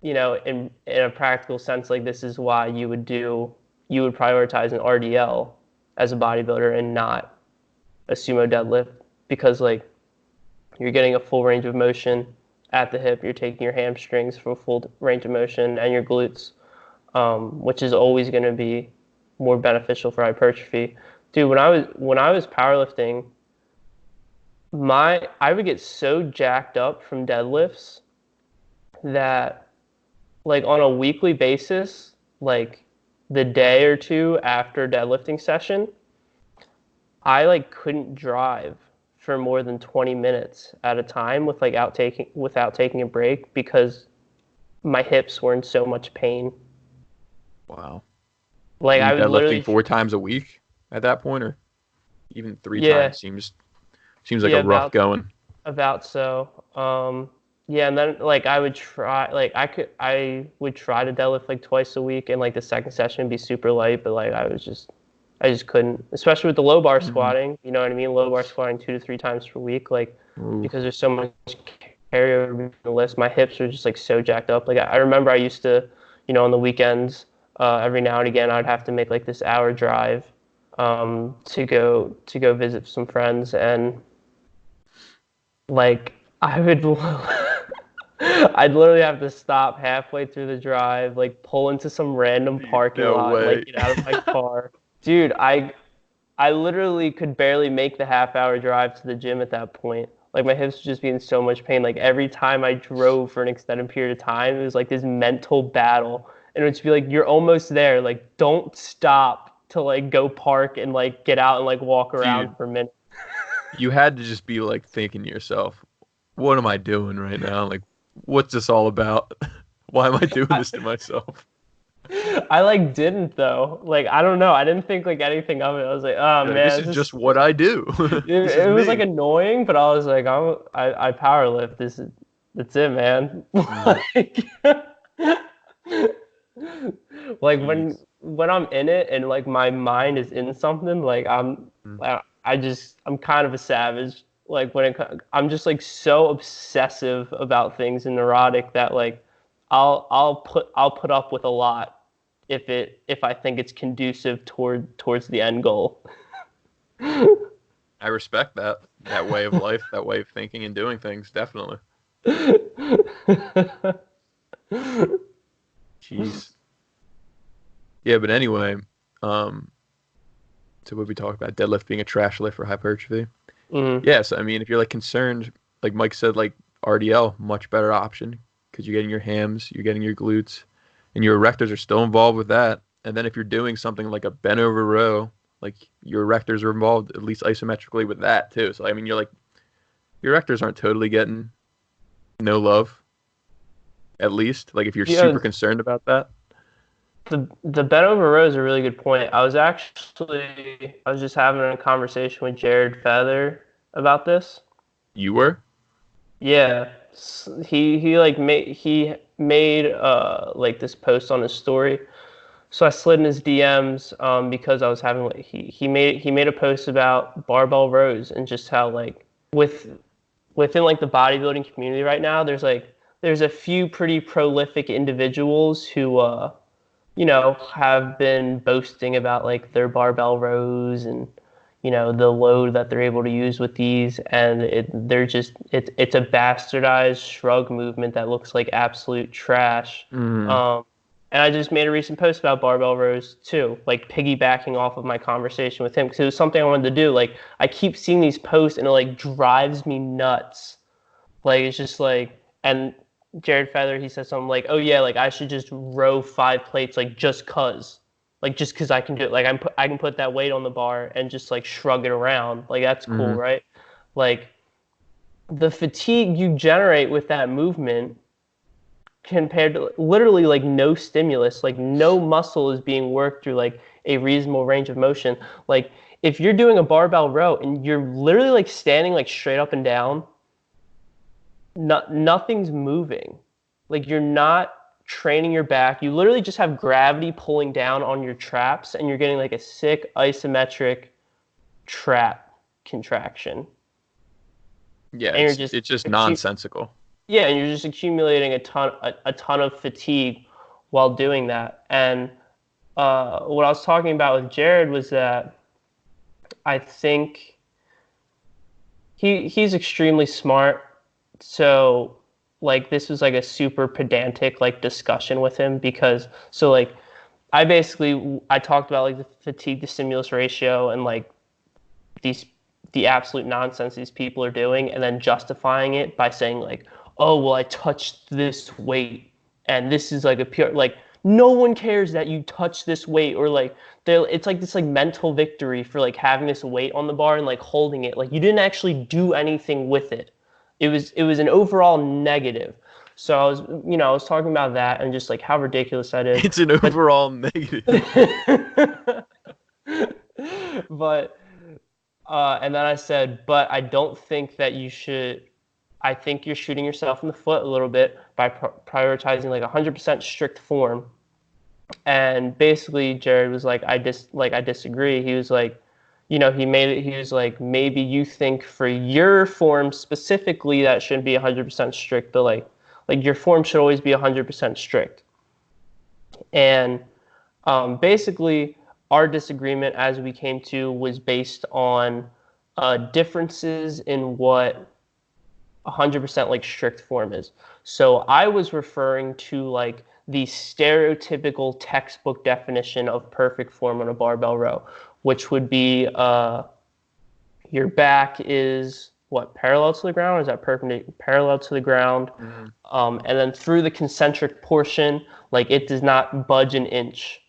in a practical sense, like this is why you would prioritize an RDL as a bodybuilder and not a sumo deadlift, because like you're getting a full range of motion at the hip, you're taking your hamstrings for a full range of motion and your glutes, which is always going to be more beneficial for hypertrophy. Dude, when I was powerlifting, I would get so jacked up from deadlifts that like on a weekly basis, like the day or two after deadlifting session, I like couldn't drive for more than 20 minutes at a time without taking a break because my hips were in so much pain. Wow. Like I was literally 4 times a week at that point, or even 3 times seems like a rough going. About so. And then like I would try to deadlift like twice a week, and like the second session would be super light, but like I just couldn't, especially with the low bar squatting, you know what I mean? Low bar squatting 2 to 3 times per week, like because there's so much carryover in the list. My hips were just like so jacked up. Like I remember I used to, on the weekends, every now and again, I'd have to make like this hour drive to go visit some friends, and like I would I'd literally have to stop halfway through the drive, like pull into some random parking No lot, way. like get out of my car. Dude, I literally could barely make the half-hour drive to the gym at that point. Like my hips were just be in so much pain. Like every time I drove for an extended period of time, it was like this mental battle. And it would just be like, you're almost there. Like don't stop to like go park and like get out and like walk around Dude, for a minute. you had to just be like thinking to yourself, what am I doing right now? Like, what's this all about? Why am I doing this to myself? I like didn't though. Like I don't know. I didn't think like anything of it. I was like, oh You're like, this man, is just what I do. This is it was like me. annoying, but I was like, I power lift. That's it, man. Like, like Jeez. when I'm in it and like my mind is in something, like Mm. I'm kind of a savage. Like I'm just like so obsessive about things and neurotic that like I'll put up with a lot if I think it's conducive towards the end goal. I respect that way of life, that way of thinking and doing things, definitely. Jeez. Yeah, but anyway, um, so what we talked about, deadlift being a trash lift for hypertrophy. Mm. Yeah, so I mean, if you're like concerned, like Mike said, like RDL, much better option because you're getting your hams, you're getting your glutes, and your erectors are still involved with that. And then if you're doing something like a bent over row, like your erectors are involved at least isometrically with that too. So I mean, you're like your erectors aren't totally getting no love, at least. Like if you're Yeah, super concerned about that, the bent over row is a really good point. I was just having a conversation with Jared Feather about this. you were. Yeah, he made like this post on his story. So I slid in his DMs because I was having like he made a post about barbell rows and just how like within like the bodybuilding community right now there's a few pretty prolific individuals who have been boasting about like their barbell rows and the load that they're able to use with these, and it's a bastardized shrug movement that looks like absolute trash. Mm. um, and I just made a recent post about barbell rows too, like piggybacking off of my conversation with him because it was something I wanted to do. Like I keep seeing these posts and it like drives me nuts. Like it's just like, and Jared Feather, he said something like, "Oh yeah, like I should just row 5 plates, like just cause I can do it. Like I can put that weight on the bar and just like shrug it around. Like that's cool, Mm. right? Like the fatigue you generate with that movement compared to literally like no stimulus, like no muscle is being worked through like a reasonable range of motion. Like if you're doing a barbell row and you're literally like standing like straight up and down, nothing's moving. Like you're not training your back. You literally just have gravity pulling down on your traps and you're getting like a sick isometric trap contraction. Yeah, And you're it's just nonsensical. yeah, and you're just accumulating a ton of fatigue while doing that. And what I was talking about with Jared was that I think he's extremely smart. So like this was like a super pedantic like discussion with him because so like I talked about like the fatigue to stimulus ratio and like these the absolute nonsense these people are doing and then justifying it by saying like, oh well I touched this weight and this is like a pure like no one cares that you touch this weight or like it's like this like mental victory for like having this weight on the bar and like holding it like you didn't actually do anything with it. It was an overall negative. So I was talking about that and just like how ridiculous that is. It's an overall negative. But and then I said, but I don't think that you should. I think you're shooting yourself in the foot a little bit by prioritizing like 100% strict form. And basically, Jared was like, I disagree. He was like, he made it. He was like, maybe you think for your form specifically that shouldn't be 100% strict, but like your form should always be 100% strict. And basically, our disagreement, as we came to, was based on differences in what 100% like strict form is. So I was referring to like the stereotypical textbook definition of perfect form on a barbell row, which would be your back is what, parallel to the ground? Is that perpendicular, parallel to the ground? And then through the concentric portion, like it does not budge an inch,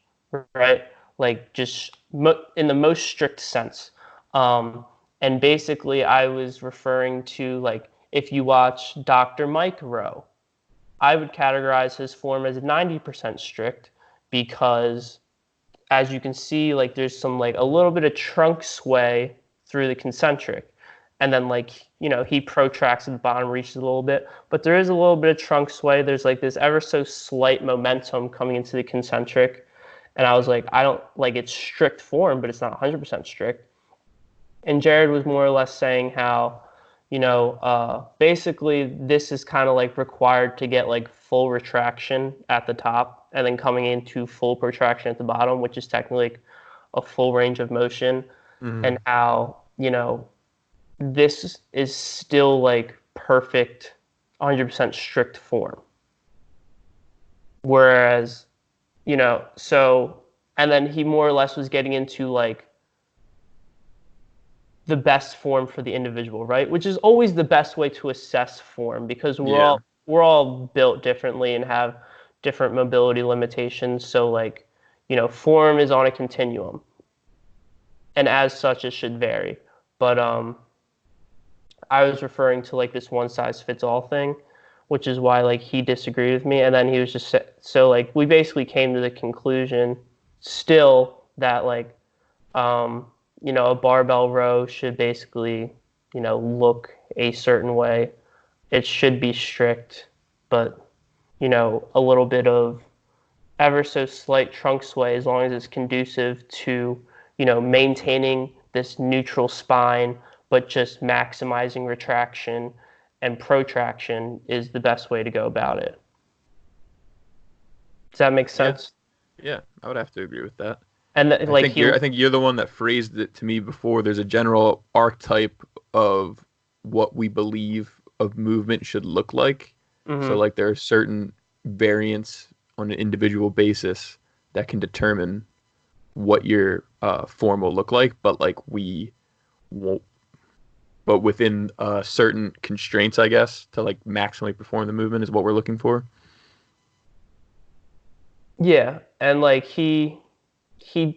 right? Like just in the most strict sense. And basically I was referring to like, if you watch Dr. Mike Rowe, I would categorize his form as 90% strict because, as you can see, like there's some like a little bit of trunk sway through the concentric, and then like he protracts at the bottom, reaches a little bit, but there is a little bit of trunk sway. There's like this ever so slight momentum coming into the concentric, and I was like, I don't like it's strict form, but it's not 100% strict. And Jared was more or less saying how basically this is kind of like required to get like full retraction at the top and then coming into full protraction at the bottom, which is technically like a full range of motion. And how, this is still like perfect 100% strict form. Whereas, so, and then he more or less was getting into like the best form for the individual, right? Which is always the best way to assess form because we're all built differently and have different mobility limitations. So like, form is on a continuum, and as such, it should vary. But I was referring to like this one size fits all thing, which is why like he disagreed with me, and then he was just so like we basically came to the conclusion still that like a barbell row should basically, look a certain way. It should be strict, but, a little bit of ever so slight trunk sway, as long as it's conducive to, maintaining this neutral spine, but just maximizing retraction and protraction is the best way to go about it. Does that make sense? Yeah, I would have to agree with that. And I think you're the one that phrased it to me before. There's a general archetype of what we believe of movement should look like. So like there are certain variants on an individual basis that can determine what your form will look like, but like we won't. But within certain constraints, I guess, to like maximally perform the movement is what we're looking for. Yeah, and like he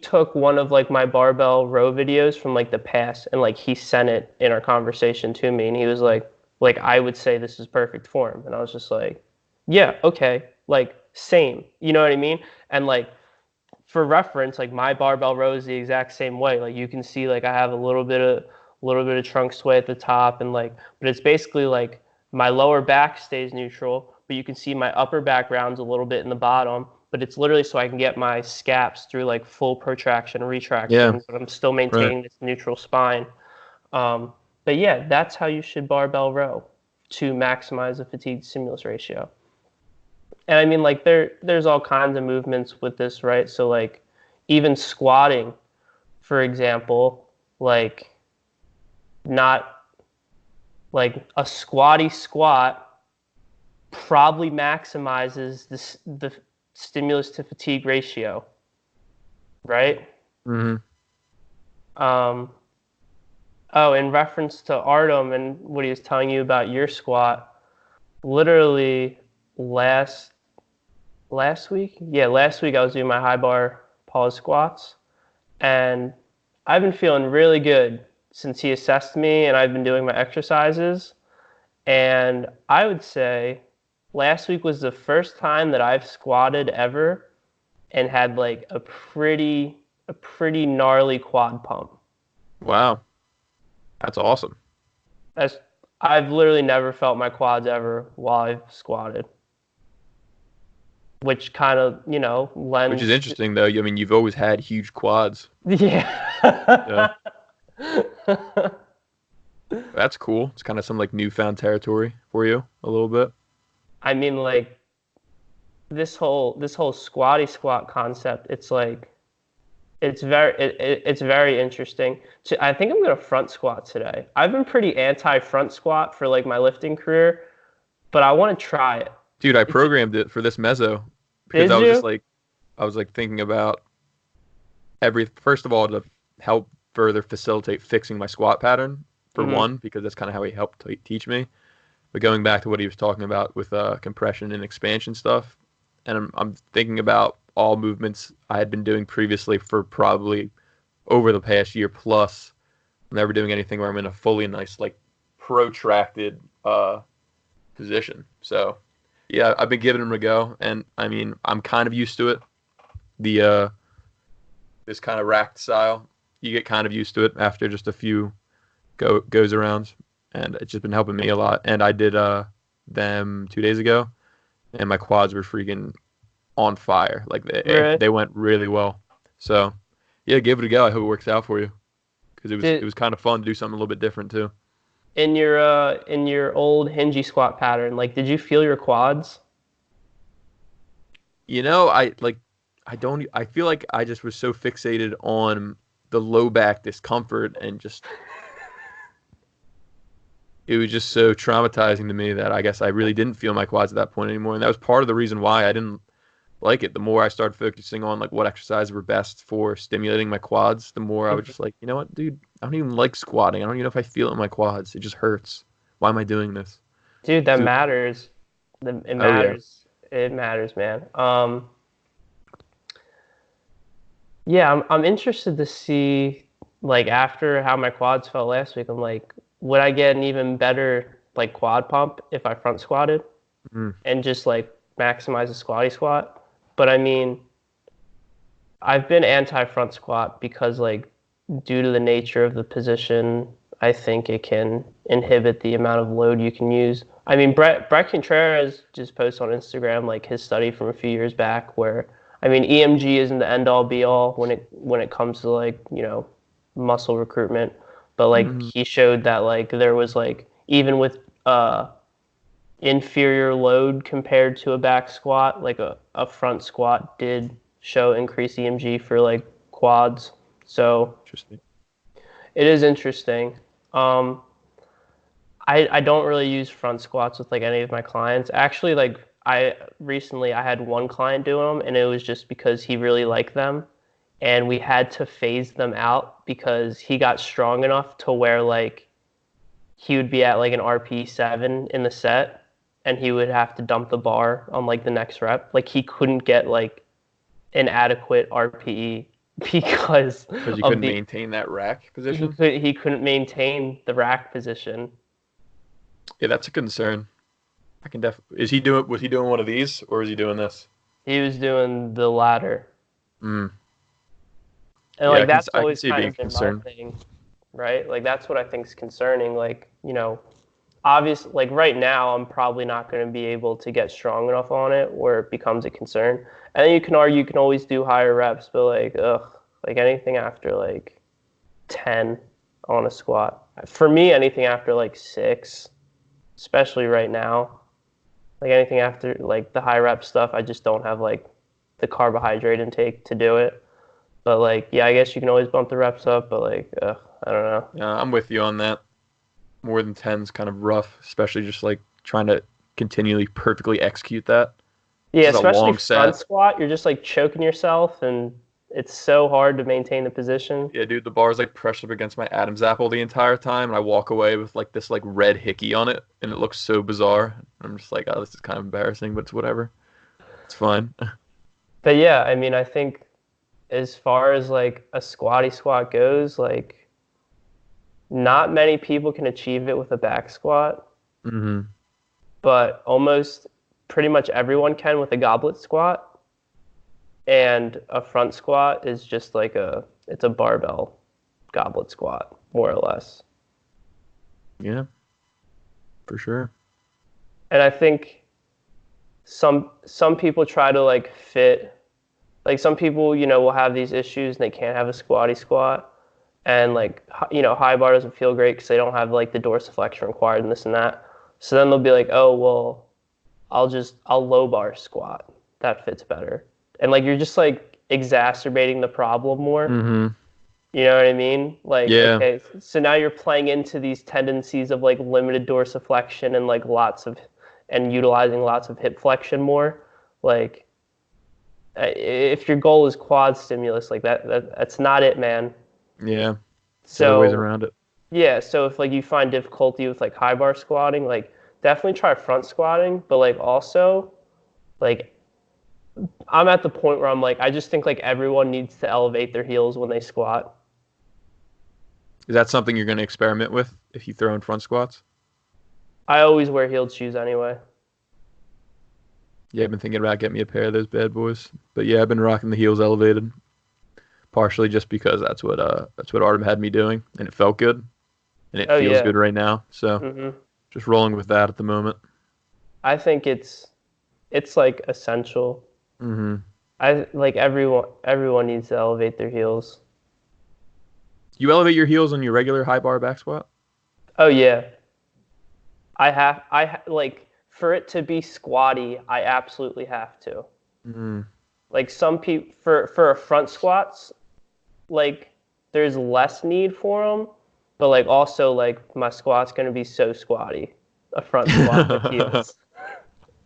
took one of like my barbell row videos from like the past, and like he sent it in our conversation to me, and he was like I would say this is perfect form, and I was just like, yeah, okay, like same, you know what I mean? And like for reference, like my barbell row is the exact same way. Like you can see like I have a little bit of trunk sway at the top, and like, but it's basically like my lower back stays neutral, but you can see my upper back rounds a little bit in the bottom. But it's literally so I can get my scaps through like full protraction and retraction, but I'm still maintaining this neutral spine. But yeah, that's how you should barbell row to maximize the fatigue stimulus ratio. And I mean, like there's all kinds of movements with this, right? So like even squatting, for example, like not like a squatty squat probably maximizes the stimulus to fatigue ratio, right? In reference to Artem and what he was telling you about your squat, literally last week I was doing my high bar pause squats, and I've been feeling really good since he assessed me, and I've been doing my exercises, and I would say last week was the first time that I've squatted ever and had like a pretty gnarly quad pump. Wow. That's awesome. I've literally never felt my quads ever while I've squatted. Which kind of, lends... Which is interesting, though. I mean, you've always had huge quads. Yeah. That's cool. It's kind of some like newfound territory for you a little bit. I mean, like, this whole squatty squat concept, it's like, it's very interesting. I think I'm gonna front squat today. I've been pretty anti front squat for like my lifting career, but I want to try it. Dude, I programmed it for this meso because Did you? I was like thinking about first of all to help further facilitate fixing my squat pattern for Hmm. one, because that's kind of how he helped teach me. But going back to what he was talking about with compression and expansion stuff, and I'm thinking about all movements I had been doing previously for probably over the past year plus. I'm never doing anything where I'm in a fully nice, like, protracted position. So, yeah, I've been giving them a go, and I mean, I'm kind of used to it. The this kind of racked style, you get kind of used to it after just a few goes arounds, and it's just been helping me a lot. And I did them 2 days ago, and my quads were freaking on fire. Like Really? they went really well. So yeah, give it a go. I hope it works out for you, because it Did was kind of fun to do something a little bit different too. in your old hingy squat pattern, like, did you feel your quads? You know, I don't I feel like I just was so fixated on the low back discomfort, and just it was just so traumatizing to me that I guess I really didn't feel my quads at that point anymore. And that was part of the reason why I didn't like it. The more I started focusing on like what exercises were best for stimulating my quads, the more I was just like, you know what, dude, I don't even like squatting. I don't even know if I feel it in my quads. It just hurts. Why am I doing this? Dude, that So, matters. It oh yeah. matters. It matters, man. Yeah, I'm interested to see, like, after how my quads felt last week. I'm like, would I get an even better like quad pump if I front squatted Mm, and just like maximize the squatty squat? But I mean, I've been anti front squat because, like, due to the nature of the position, I think it can inhibit the amount of load you can use. I mean, Brett Contreras just posted on Instagram like his study from a few years back, where, I mean, EMG isn't the end all be all when it comes to, like, muscle recruitment, but like mm, he showed that, like, there was, like, even with inferior load compared to a back squat, like a front squat did show increased EMG for like quads. So interesting. it is interesting. Um, I don't really use front squats with like any of my clients. Actually, like, I had one client doing them, and it was just because he really liked them, and we had to phase them out because he got strong enough to where, like, he would be at like an RP7 in the set, and he would have to dump the bar on like the next rep. Like, he couldn't get like an adequate RPE because Because you of couldn't the maintain that rack position. he couldn't maintain the rack position. Yeah, that's a concern. I can was he doing one of these, or is he doing this? He was doing the latter. Mm. And Yeah, like that's I can always see it kind being a of been my concern. thing, right? Like, that's what I think is concerning. Like, obviously, like, right now I'm probably not going to be able to get strong enough on it where it becomes a concern. And then you can argue you can always do higher reps, but like, like, anything after like 10 on a squat. For me, anything after like 6, especially right now, like anything after like the high rep stuff, I just don't have like the carbohydrate intake to do it. But like, yeah, I guess you can always bump the reps up, but like, I don't know. Yeah, I'm with you on that. More than 10's kind of rough, especially just like trying to continually perfectly execute that. Yeah, This is a especially long front set. squat, you're just like choking yourself, and it's so hard to maintain the position. Yeah, dude, the bar's like pressed up against my Adam's apple the entire time, and I walk away with like this like red hickey on it, and it looks so bizarre. I'm just like, oh, this is kind of embarrassing, but it's whatever. It's fine. But yeah, I mean, I think as far as like a squatty squat goes, like, not many people can achieve it with a back squat, Hmm. but almost pretty much everyone can with a goblet squat. And a front squat is just like it's a barbell goblet squat, more or less. Yeah, for sure. And I think some people try to like fit, like, some people, will have these issues and they can't have a squatty squat, and like, high bar doesn't feel great because they don't have like the dorsiflexion required and this and that. So then they'll be like, oh well, I'll low bar squat, that fits better. And like, you're just like, exacerbating the problem more. Mm-hmm. You know what I mean? Like, Yeah. okay, so now you're playing into these tendencies of like limited dorsiflexion and like utilizing lots of hip flexion more. Like, if your goal is quad stimulus, like that's not it, man. Yeah. There's other ways So around it. yeah, so if like you find difficulty with like high bar squatting, like definitely try front squatting, but like also like I'm at the point where I'm like I just think like everyone needs to elevate their heels when they squat. Is that something you're going to experiment with if you throw in front squats? I always wear heeled shoes anyway. Yeah, I've been thinking about getting me a pair of those bad boys. But yeah, I've been rocking the heels elevated, partially just because that's what Artem had me doing, and it felt good, and it Oh feels yeah. good right now. So just rolling with that at the moment. I think it's like essential. Mm-hmm. I like everyone needs to elevate their heels. You elevate your heels on your regular high bar back squat? Oh yeah. Like for it to be squatty, I absolutely have to. Mm-hmm. Like some people for a front squats, like there's less need for them, but like also like my squat's gonna be so squatty, a front squat with heels.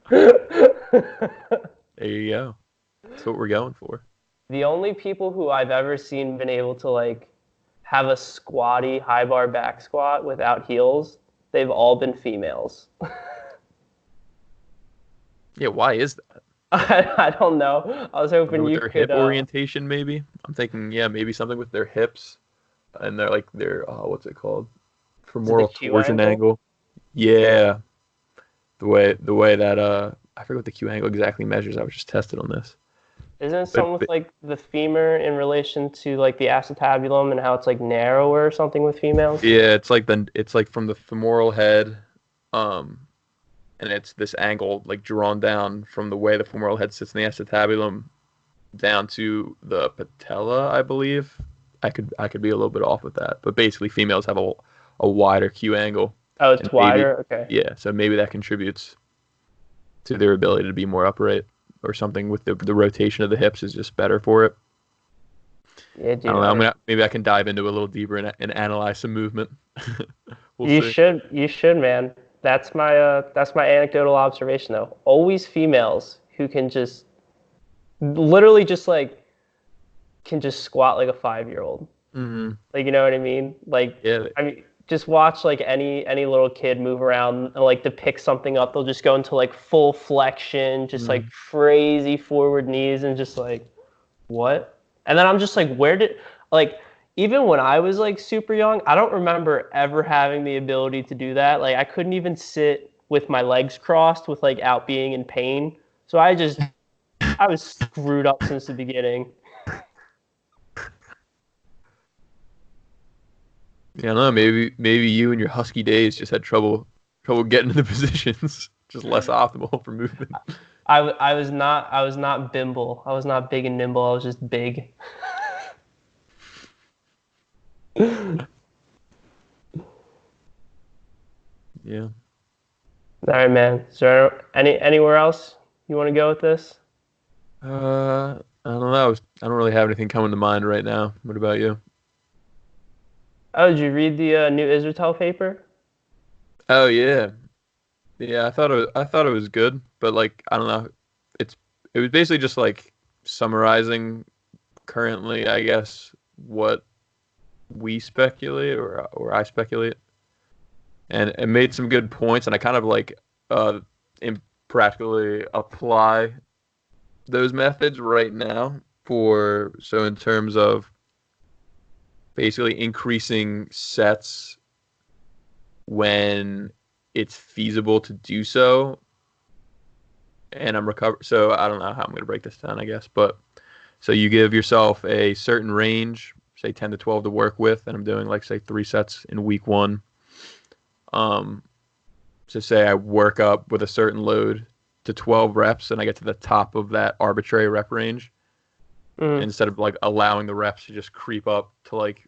There you go. That's what we're going for. The only people who I've ever seen been able to like have a squatty high bar back squat without heels, they've all been females. Yeah, why is that? I don't know. I was hoping With you their could. hip orientation, maybe. I'm thinking, yeah, maybe something with their hips and their what's it called? Is it the Femoral Q torsion angle. Yeah, the way that I forget what the Q angle exactly measures. I was just tested on this. Isn't it But, something with but like the femur in relation to like the acetabulum and how it's like narrower or something with females? yeah, it's like from the femoral head, um, and it's this angle like drawn down from the way the femoral head sits in the acetabulum down to the patella, I believe. I could be a little bit off with that, but basically females have a wider Q angle, Oh, and it's wider. Okay. yeah, so maybe that contributes to their ability to be more upright, or something with the rotation of the hips is just better for it. Yeah, I dude. don't know. Maybe I can dive into a little deeper and analyze some movement. We'll You see. should. You should, man. That's my anecdotal observation though. Always females who can just literally just like can just squat like a 5-year-old. Mm-hmm. Like you know what I mean? Like Yeah. I mean just watch like any little kid move around and like to pick something up, they'll just go into like full flexion, just like crazy forward knees and just like what? And then I'm just like like even when I was like super young, I don't remember ever having the ability to do that. Like I couldn't even sit with my legs crossed without being in pain. So I was screwed up since the beginning. Yeah, I don't know. Maybe you and your husky days just had trouble getting into the positions, just less optimal for movement. I was not bimble. I was not big and nimble. I was just big. Yeah. All right, man. Is there anywhere else you want to go with this? I don't know. I don't really have anything coming to mind right now. What about you? Oh, did you read the new Israel paper? Oh yeah, yeah. I thought it was good, but like I don't know. It was basically just like summarizing currently, I guess, what we speculate or I speculate, and it made some good points, and I kind of like practically apply those methods right now in terms of basically increasing sets when it's feasible to do so, and I'm recovered. So I don't know how I'm going to break this down, I guess, but so you give yourself a certain range, say 10 to 12 to work with, and I'm doing like say 3 sets in week 1. So say I work up with a certain load to 12 reps and I get to the top of that arbitrary rep range, instead of like allowing the reps to just creep up to like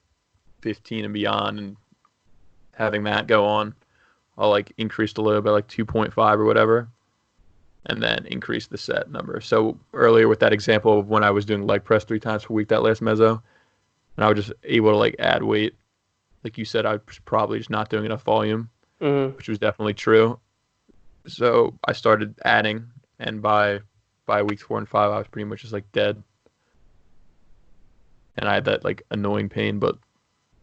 15 and beyond and having that go on, I'll like increase the load by like 2.5 or whatever. and then increase the set number. So earlier with that example of when I was doing leg press 3 times per week that last meso, and I was just able to like add weight. Like you said, I was probably just not doing enough volume, which was definitely true. So I started adding, and by weeks 4 and 5, I was pretty much just like dead. And I had that like annoying pain, but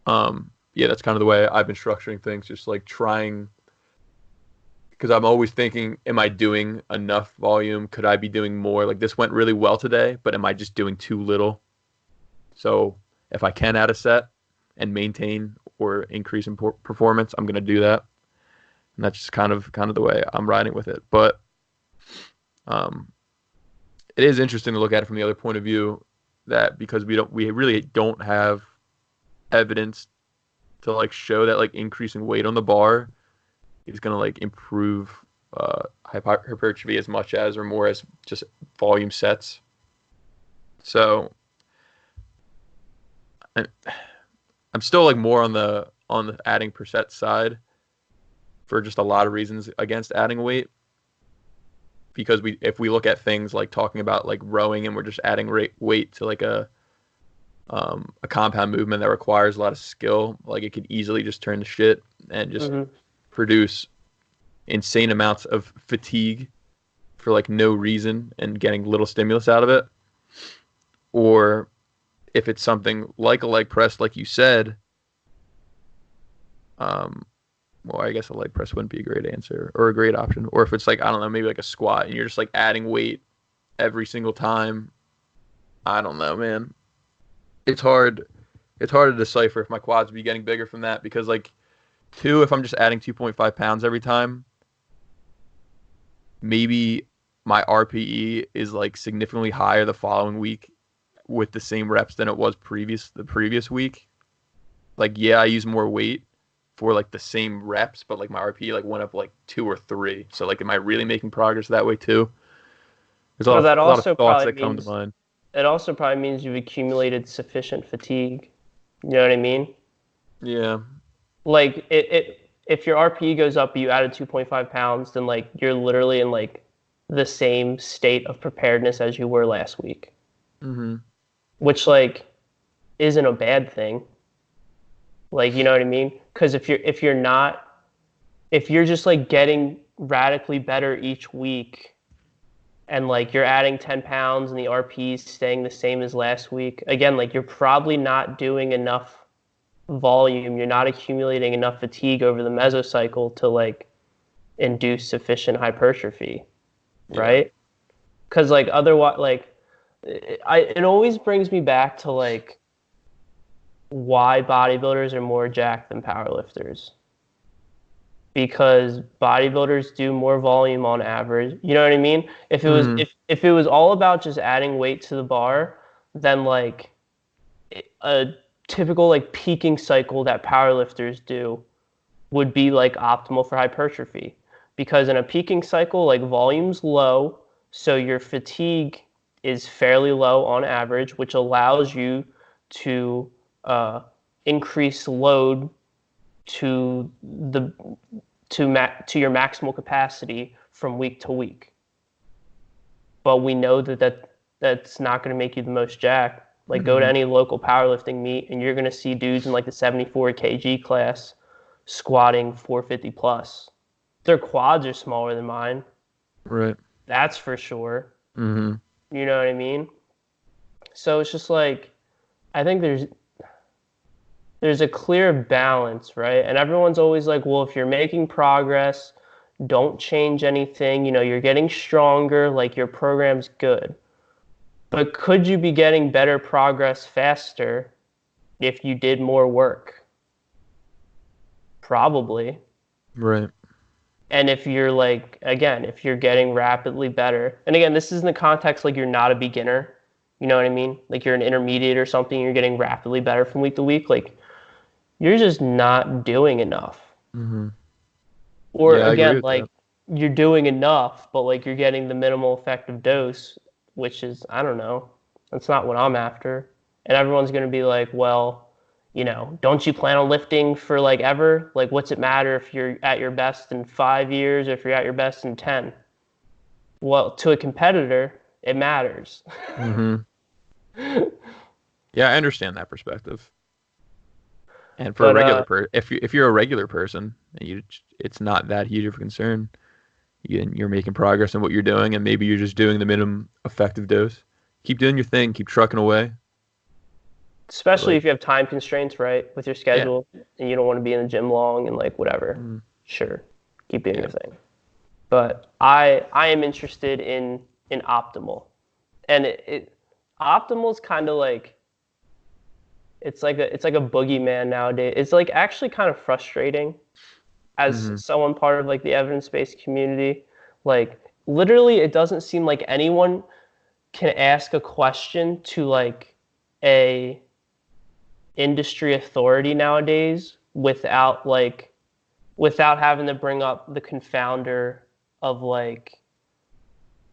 yeah, that's kind of the way I've been structuring things, just like trying, because I'm always thinking, am I doing enough volume? Could I be doing more? Like this went really well today, but am I just doing too little? So if I can add a set and maintain or increase in performance, I'm going to do that. And that's just kind of the way I'm riding with it. But it is interesting to look at it from the other point of view, that because we really don't have evidence to like show that like increasing weight on the bar is going to like improve hypertrophy as much as or more as just volume sets. So I'm still like more on the adding per set side for just a lot of reasons against adding weight. Because if we look at things like talking about like rowing and we're just adding weight to like a compound movement that requires a lot of skill, like it could easily just turn to shit and just produce insane amounts of fatigue for like no reason and getting little stimulus out of it. Or if it's something like a leg press, like you said, well, I guess a leg press wouldn't be a great answer or a great option. Or if it's like, I don't know, maybe like a squat and you're just like adding weight every single time. I don't know, man. It's hard to decipher if my quads would be getting bigger from that, because like if I'm just adding 2.5 pounds every time, maybe my RPE is like significantly higher the following week with the same reps than it was the previous week. Like, yeah, I use more weight for like the same reps, but like my RPE like went up like 2 or 3. So like, am I really making progress that way too? There's a lot of thoughts that come to mind. It also probably means you've accumulated sufficient fatigue. You know what I mean? Yeah. Like if your RPE goes up, but you added 2.5 pounds, then like you're literally in like the same state of preparedness as you were last week. Which like isn't a bad thing. Like, you know what I mean? Because if you're just like getting radically better each week, and like you're adding 10 pounds and the RP is staying the same as last week, again, like you're probably not doing enough volume. You're not accumulating enough fatigue over the mesocycle to like induce sufficient hypertrophy, right? Because like otherwise, like it always brings me back to like why bodybuilders are more jacked than powerlifters. Because bodybuilders do more volume on average. You know what I mean? If it was if it was all about just adding weight to the bar, then like a typical like peaking cycle that powerlifters do would be like optimal for hypertrophy. Because in a peaking cycle, like volume's low, so your fatigue is fairly low on average, which allows you to increase load to your maximal capacity from week to week. But we know that's not going to make you the most jacked. Like go to any local powerlifting meet and you're going to see dudes in like the 74 kg class squatting 450 plus. Their quads are smaller than mine. Right. That's for sure. You know what I mean? So it's just like, I think there's a clear balance, right? And everyone's always like, well, if you're making progress, don't change anything. You know, you're getting stronger, like your program's good. But could you be getting better progress faster if you did more work? Probably. Right. And if you're like, again, if you're getting rapidly better, and again, this is in the context like you're not a beginner, you know what I mean? Like you're an intermediate or something, you're getting rapidly better from week to week, like you're just not doing enough. Or Yeah, again, like you're doing enough, but like you're getting the minimal effective dose, which is, I don't know, that's not what I'm after. And everyone's going to be like, well, you know, don't you plan on lifting for like ever? Like, what's it matter if you're at your best in 5 years or if you're at your best in 10? Well, to a competitor, it matters. Mm-hmm. Yeah, I understand that perspective. And for a But regular if you're a regular person, it's not that huge of a concern. You're making progress in what you're doing, and maybe you're just doing the minimum effective dose. Keep doing your thing, keep trucking away. But especially like, if you have time constraints, right, with your yeah, schedule, and you don't want to be in the gym long and like whatever. mm, Sure, keep doing yeah, your thing. But I am interested in optimal, and it optimal is kind of like it's like a boogeyman nowadays. It's like actually kind of frustrating as mm-hmm, someone part of like the evidence-based community. Like literally, it doesn't seem like anyone can ask a question to like a industry authority nowadays without having to bring up the confounder of like,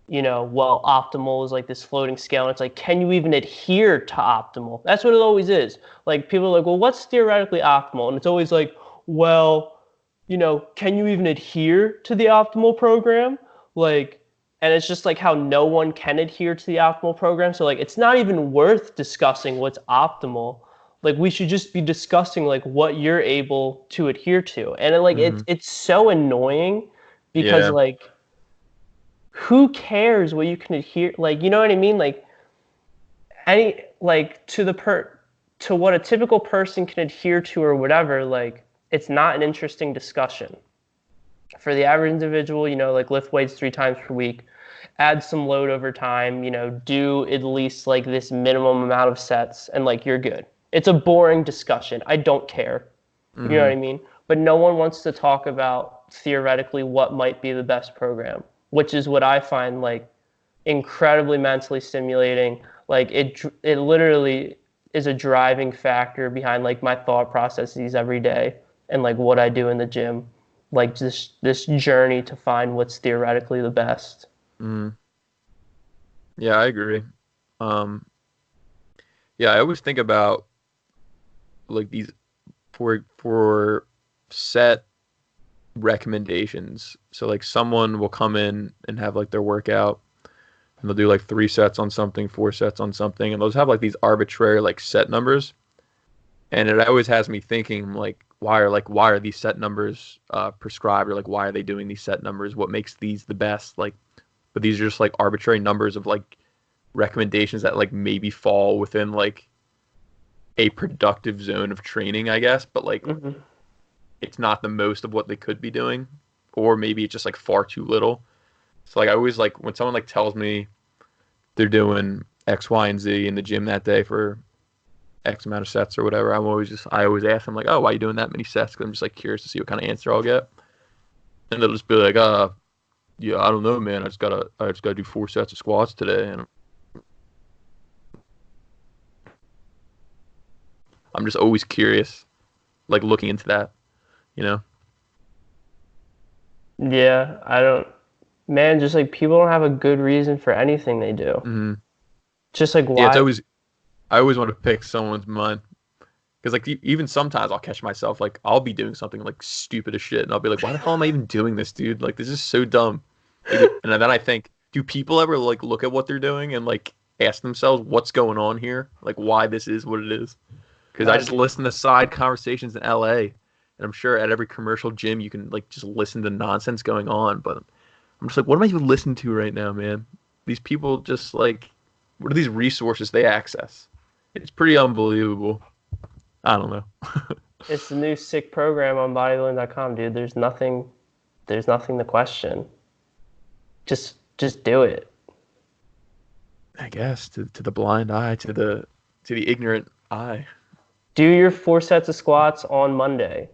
well, optimal is like this floating scale, and it's like, can you even adhere to optimal? That's what it always is. Like people are like, well, what's theoretically optimal? And it's always like, well, can you even adhere to the optimal program? Like, and it's just like how no one can adhere to the optimal program. So like, it's not even worth discussing what's optimal. Like we should just be discussing like what you're able to adhere to. And mm-hmm, it's so annoying because yeah, like who cares what you can adhere, like, you know what I mean, like any like to what a typical person can adhere to or whatever, like it's not an interesting discussion for the average individual. Like lift weights 3 times per week, add some load over time, do at least like this minimum amount of sets, and like you're good. It's a boring discussion. I don't care. You know what mm-hmm, I mean? But no one wants to talk about theoretically what might be the best program, which is what I find like incredibly mentally stimulating. Like it literally is a driving factor behind like my thought processes every day and like what I do in the gym. Like this journey to find what's theoretically the best. mm-hmm. Yeah, I agree. Um, yeah, I always think about like these for set recommendations. So like someone will come in and have like their workout, and they'll do like 3 sets on something, 4 sets on something, and those have like these arbitrary like set numbers. And it always has me thinking why are these set numbers prescribed, or like why are they doing these set numbers? What makes these the best? Like, but these are just like arbitrary numbers of like recommendations that like maybe fall within like a productive zone of training, I guess, but like Mm-hmm. it's not the most of what they could be doing, or maybe it's just like far too little. So like I always like when someone like tells me they're doing X, Y, and Z in the gym that day for X amount of sets or whatever, I always ask them like, oh, why are you doing that many sets? Because I'm just like curious to see what kind of answer I'll get, and they'll just be like, yeah, I don't know, man. I just gotta do 4 sets of squats today, and I'm just always curious, like looking into that, you know? Yeah, I don't, man, just like people don't have a good reason for anything they do. Mm-hmm. Just like Yeah, why? I always want to pick someone's mind. Because like even sometimes I'll catch myself like I'll be doing something like stupid as shit, and I'll be like, "Why the hell am I even doing this, dude? Like this is so dumb." Like, and then I think, do people ever like look at what they're doing and like ask themselves what's going on here, like why this is what it is? Because I Nah, just listen to side conversations in LA, and I'm sure at every commercial gym you can like just listen to nonsense going on, but I'm just like, what am I even listening to right now, man? These people just like, what are these resources they access? It's pretty unbelievable. I don't know. it's the new sick program on bodybuilding.com, dude. There's nothing to question. Just do it. I guess to the blind eye, to the ignorant eye. Do your 4 sets of squats on Monday,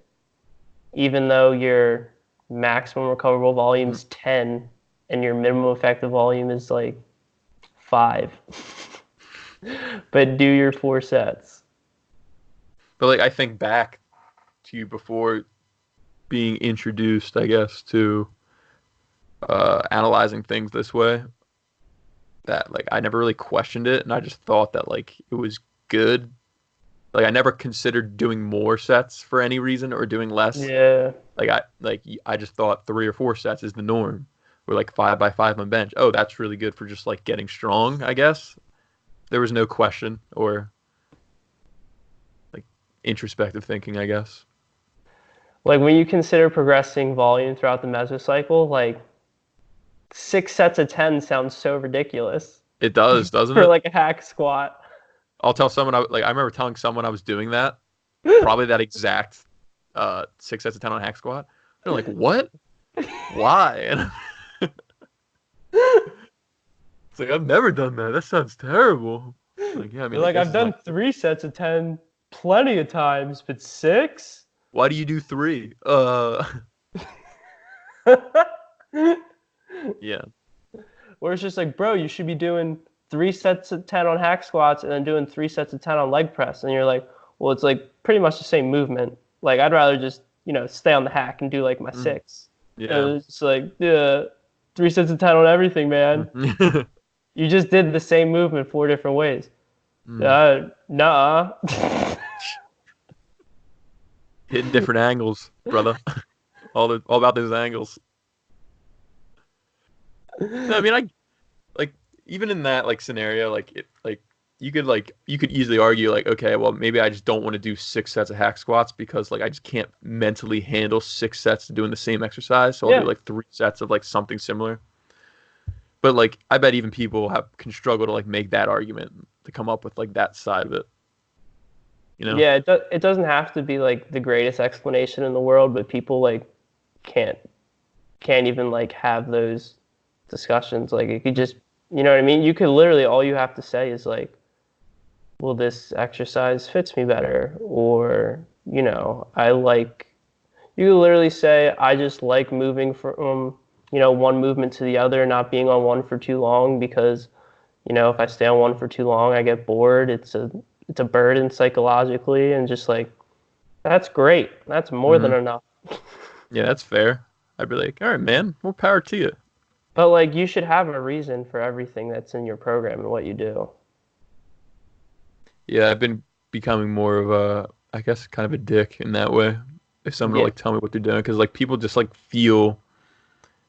even though your maximum recoverable volume Mm. is 10 and your minimum effective volume is like 5. But do your 4 sets. But like I think back to before being introduced, I guess, to analyzing things this way, that like I never really questioned it, and I just thought that like it was good. Like I never considered doing more sets for any reason or doing less. Yeah. I just thought 3 or 4 sets is the norm. or like 5x5 on bench. Oh, that's really good for just like getting strong, I guess. There was no question or like introspective thinking, I guess. Like when you consider progressing volume throughout the mesocycle, like 6 sets of 10 sounds so ridiculous It does, doesn't for it? like a hack squat. I'll tell someone I remember telling someone I was doing that, probably that exact 6 sets of 10 on hack squat. They're like, "What? Why?" And it's like, I've never done that. That sounds terrible. Like, yeah, I mean, You're I like, guess I've it's done like, 3 sets of 10 plenty of times, but 6? why do you do 3? Yeah. Where it's just like, bro, you should be doing 3 sets of 10 on hack squats and then doing 3 sets of 10 on leg press. And you're like, well, it's like pretty much the same movement. Like, I'd rather just, stay on the hack and do like my 6. Yeah. And it's like, yeah, 3 sets of 10 on everything, man. You just did the same movement 4 different ways. Nah. Hitting different angles, brother. all about those angles. No, I mean, I like even in that like scenario, you could easily argue like, okay, well maybe I just don't want to do 6 sets of hack squats because like I just can't mentally handle 6 sets doing the same exercise, so I'll do like 3 sets of like something similar. But like I bet even people can struggle to like make that argument to come up with like that side of it. Yeah, it doesn't have to be like the greatest explanation in the world, but people like can't even like have those discussions. Like it could just, you know what I mean? You could literally, all you have to say is like, well, this exercise fits me better, or you could literally say I just like moving from one movement to the other, not being on one for too long, because if I stay on one for too long I get bored. It's a burden psychologically, and just like, that's great, that's more than enough. Yeah, that's fair. I'd be like, all right, man, more power to you. But like, you should have a reason for everything that's in your program and what you do. Yeah, I've been becoming more of I guess, kind of a dick in that way. If someone will like tell me what they're doing, because like people just like feel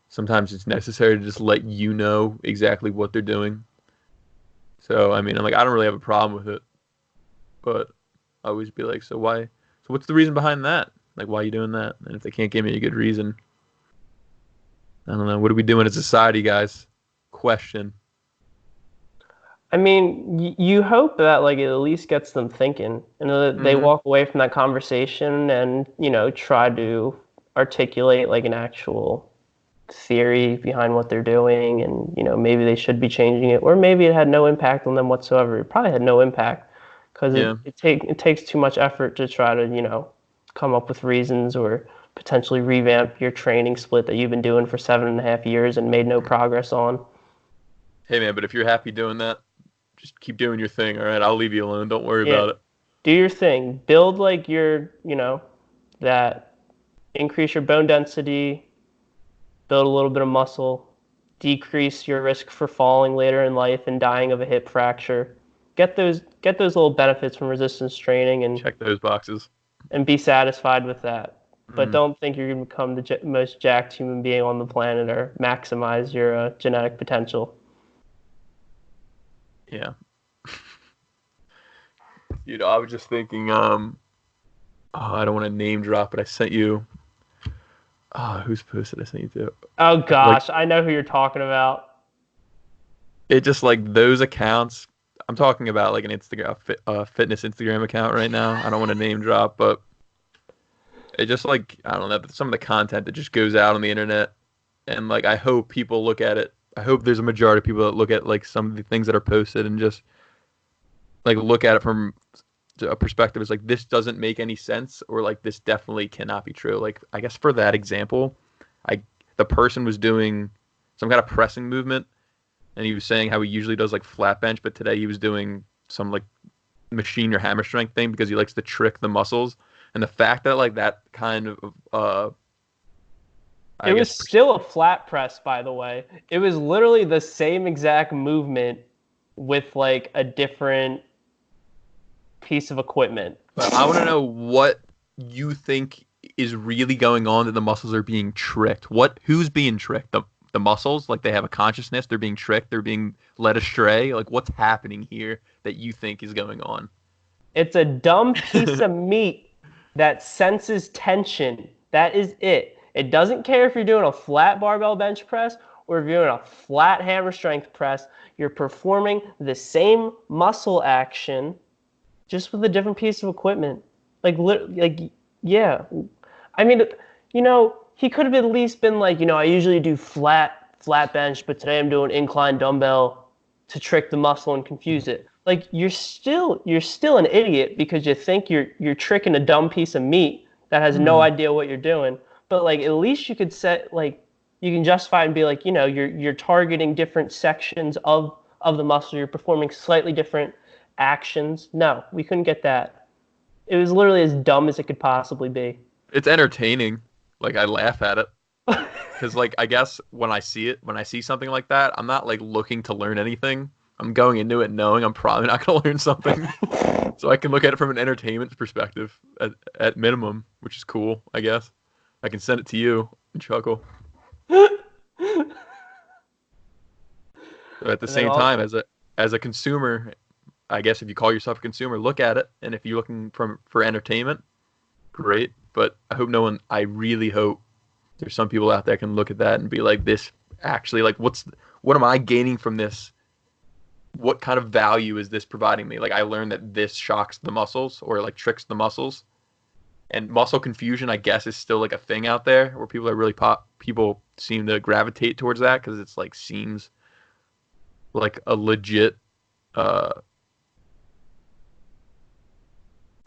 sometimes it's necessary to just let you know exactly what they're doing. So I mean, I'm like, I don't really have a problem with it, but I always be like, so why? So what's the reason behind that? Like, why are you doing that? And if they can't give me a good reason, I don't know. What are we doing as a society, guys? Question. I mean, you hope that like it at least gets them thinking, and that they walk away from that conversation and try to articulate like an actual theory behind what they're doing, and maybe they should be changing it, or maybe it had no impact on them whatsoever. It probably had no impact because it takes too much effort to try to come up with reasons or potentially revamp your training split that you've been doing for 7.5 years and made no progress on. Hey man, but if you're happy doing that, just keep doing your thing, all right? I'll leave you alone. Don't worry about it. Do your thing. Build like your, that increase your bone density, build a little bit of muscle, decrease your risk for falling later in life and dying of a hip fracture. Get those little benefits from resistance training and check those boxes and be satisfied with that. But don't think you're going to become the most jacked human being on the planet or maximize your genetic potential. Yeah. I was just thinking, I don't want to name drop, but I sent you, whose post did I send you to? Oh gosh, I know who you're talking about. It just like those accounts, I'm talking about like an Instagram, fitness Instagram account right now. I don't want to name drop, but it just like, I don't know, some of the content that just goes out on the internet, and like I hope people look at it. I hope there's a majority of people that look at like some of the things that are posted and just like look at it from a perspective is like, this doesn't make any sense, or like this definitely cannot be true. Like I guess for that example, the person was doing some kind of pressing movement, and he was saying how he usually does like flat bench, but today he was doing some like machine or hammer strength thing because he likes to trick the muscles. And the fact that like that kind of it was still a flat press, by the way. It was literally the same exact movement with like a different piece of equipment. I want to know what you think is really going on, that the muscles are being tricked. Who's being tricked? the muscles, like they have a consciousness, they're being tricked, they're being led astray? Like what's happening here that you think is going on? It's a dumb piece of meat that senses tension. That is it. It doesn't care if you're doing a flat barbell bench press or if you're doing a flat hammer strength press. You're performing the same muscle action just with a different piece of equipment. Yeah. I mean, he could have at least been like, I usually do flat bench, but today I'm doing incline dumbbell to trick the muscle and confuse it. Like you're still an idiot because you think you're tricking a dumb piece of meat that has no idea what you're doing. But like at least you could you can justify and be like, you're targeting different sections of the muscle. You're performing slightly different actions. No, we couldn't get that. It was literally as dumb as it could possibly be. It's entertaining. Like I laugh at it because like I guess when I see something like that, I'm not like looking to learn anything. I'm going into it knowing I'm probably not going to learn something. So I can look at it from an entertainment perspective at minimum, which is cool, I guess. I can send it to you and chuckle. But at the same time, as a consumer, I guess if you call yourself a consumer, look at it. And if you're looking for entertainment, great. But I really hope there's some people out there can look at that and be like, this actually, like, what am I gaining from this? What kind of value is this providing me? Like I learned that this shocks the muscles or like tricks the muscles, and muscle confusion, I guess, is still like a thing out there where people seem to gravitate towards that because it's like seems like a legit, I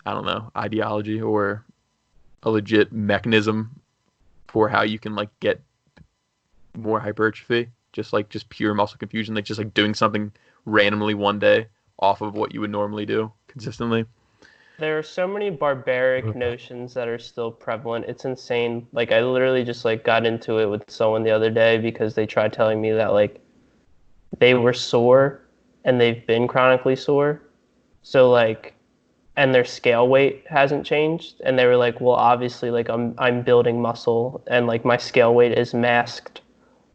don't know, ideology or a legit mechanism for how you can like get more hypertrophy, just pure muscle confusion, like just like doing something randomly one day off of what you would normally do consistently. There are so many barbaric notions that are still prevalent. It's insane. Like I literally just like got into it with someone the other day because they tried telling me that like they were sore and they've been chronically sore. So like, and their scale weight hasn't changed. And they were like, well, obviously like I'm building muscle and like my scale weight is masked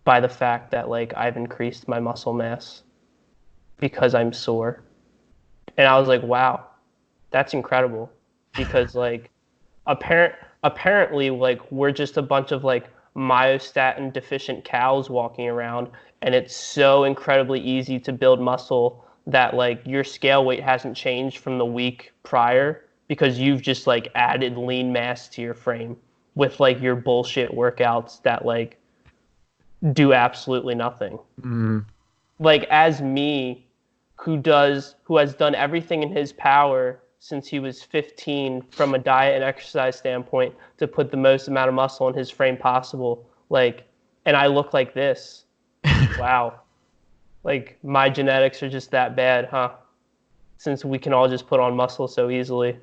by the fact that like I've increased my muscle mass because I'm sore. And I was like, wow, that's incredible. Because like apparently like we're just a bunch of like myostatin deficient cows walking around, and it's so incredibly easy to build muscle that like your scale weight hasn't changed from the week prior because you've just like added lean mass to your frame with like your bullshit workouts that like do absolutely nothing. Like as me, who has done everything in his power since he was 15 from a diet and exercise standpoint to put the most amount of muscle in his frame possible, like, and I look like this. Wow. Like my genetics are just that bad, huh? Since we can all just put on muscle so easily.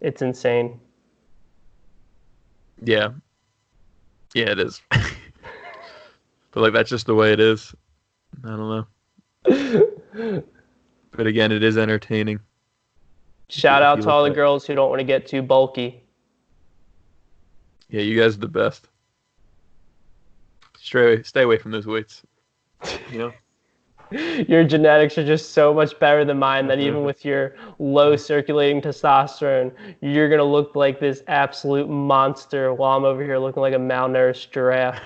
It's insane. Yeah, it is. But like that's just the way it is. I don't know. But again, it is entertaining. Shout out to all the girls who don't want to get too bulky. Yeah, you guys are the best. Stay away from those weights. You know? Your genetics are just so much better than mine that even with your low circulating testosterone, you're going to look like this absolute monster while I'm over here looking like a malnourished giraffe.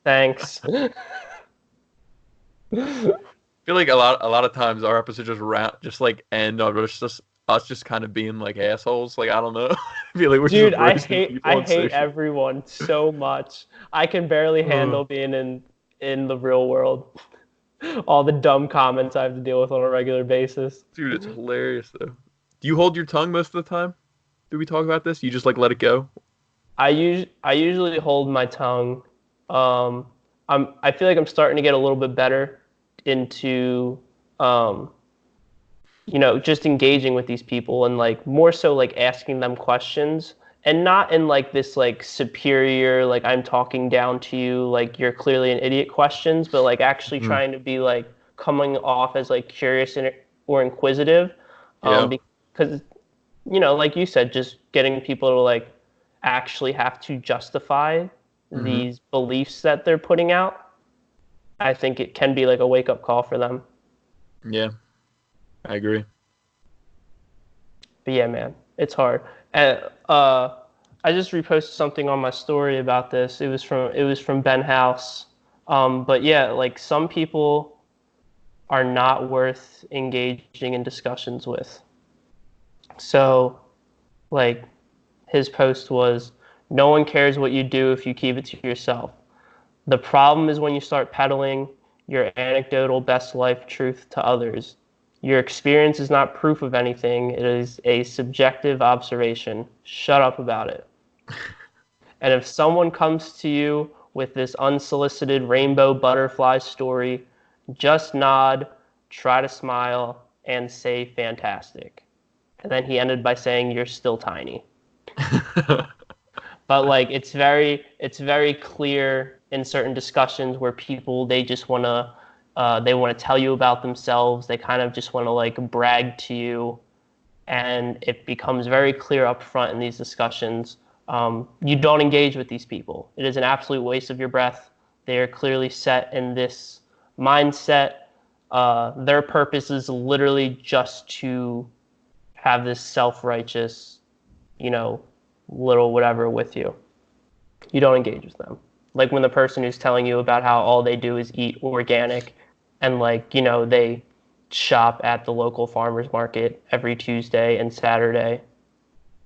Thanks. I feel like a lot of times our episodes just like end on just us just kind of being like assholes. Like I don't know. I feel like we're Dude, just I hate everyone so much. I can barely handle being in the real world. All the dumb comments I have to deal with on a regular basis. Dude, it's hilarious though. Do you hold your tongue most of the time? Do we talk about this? You just like let it go? I usually hold my tongue. I feel like I'm starting to get a little bit better into just engaging with these people and like more so like asking them questions, and not in like this like superior, like I'm talking down to you, like you're clearly an idiot questions, but like actually trying to be like coming off as like curious or inquisitive. Because like you said, just getting people to like actually have to justify Mm-hmm. these beliefs that they're putting out, I think it can be like a wake-up call for them. Yeah, I agree. But yeah, man, it's hard. And I just reposted something on my story about this. It was from Ben House. But yeah, like some people are not worth engaging in discussions with. So, like, his post was, "No one cares what you do if you keep it to yourself. The problem is when you start peddling your anecdotal best life truth to others. Your experience is not proof of anything. It is a subjective observation. Shut up about it. And if someone comes to you with this unsolicited rainbow butterfly story, just nod, try to smile, and say fantastic." And then he ended by saying, "You're still tiny." But like it's very clear in certain discussions where people they just want to they want to tell you about themselves. They kind of just want to like brag to you, and it becomes very clear up front in these discussions. You don't engage with these people. It is an absolute waste of your breath. They are clearly set in this mindset. Their purpose is literally just to have this self-righteous, you know, little whatever with you. You don't engage with them. Like when the person who's telling you about how all they do is eat organic and like, they shop at the local farmers market every Tuesday and Saturday.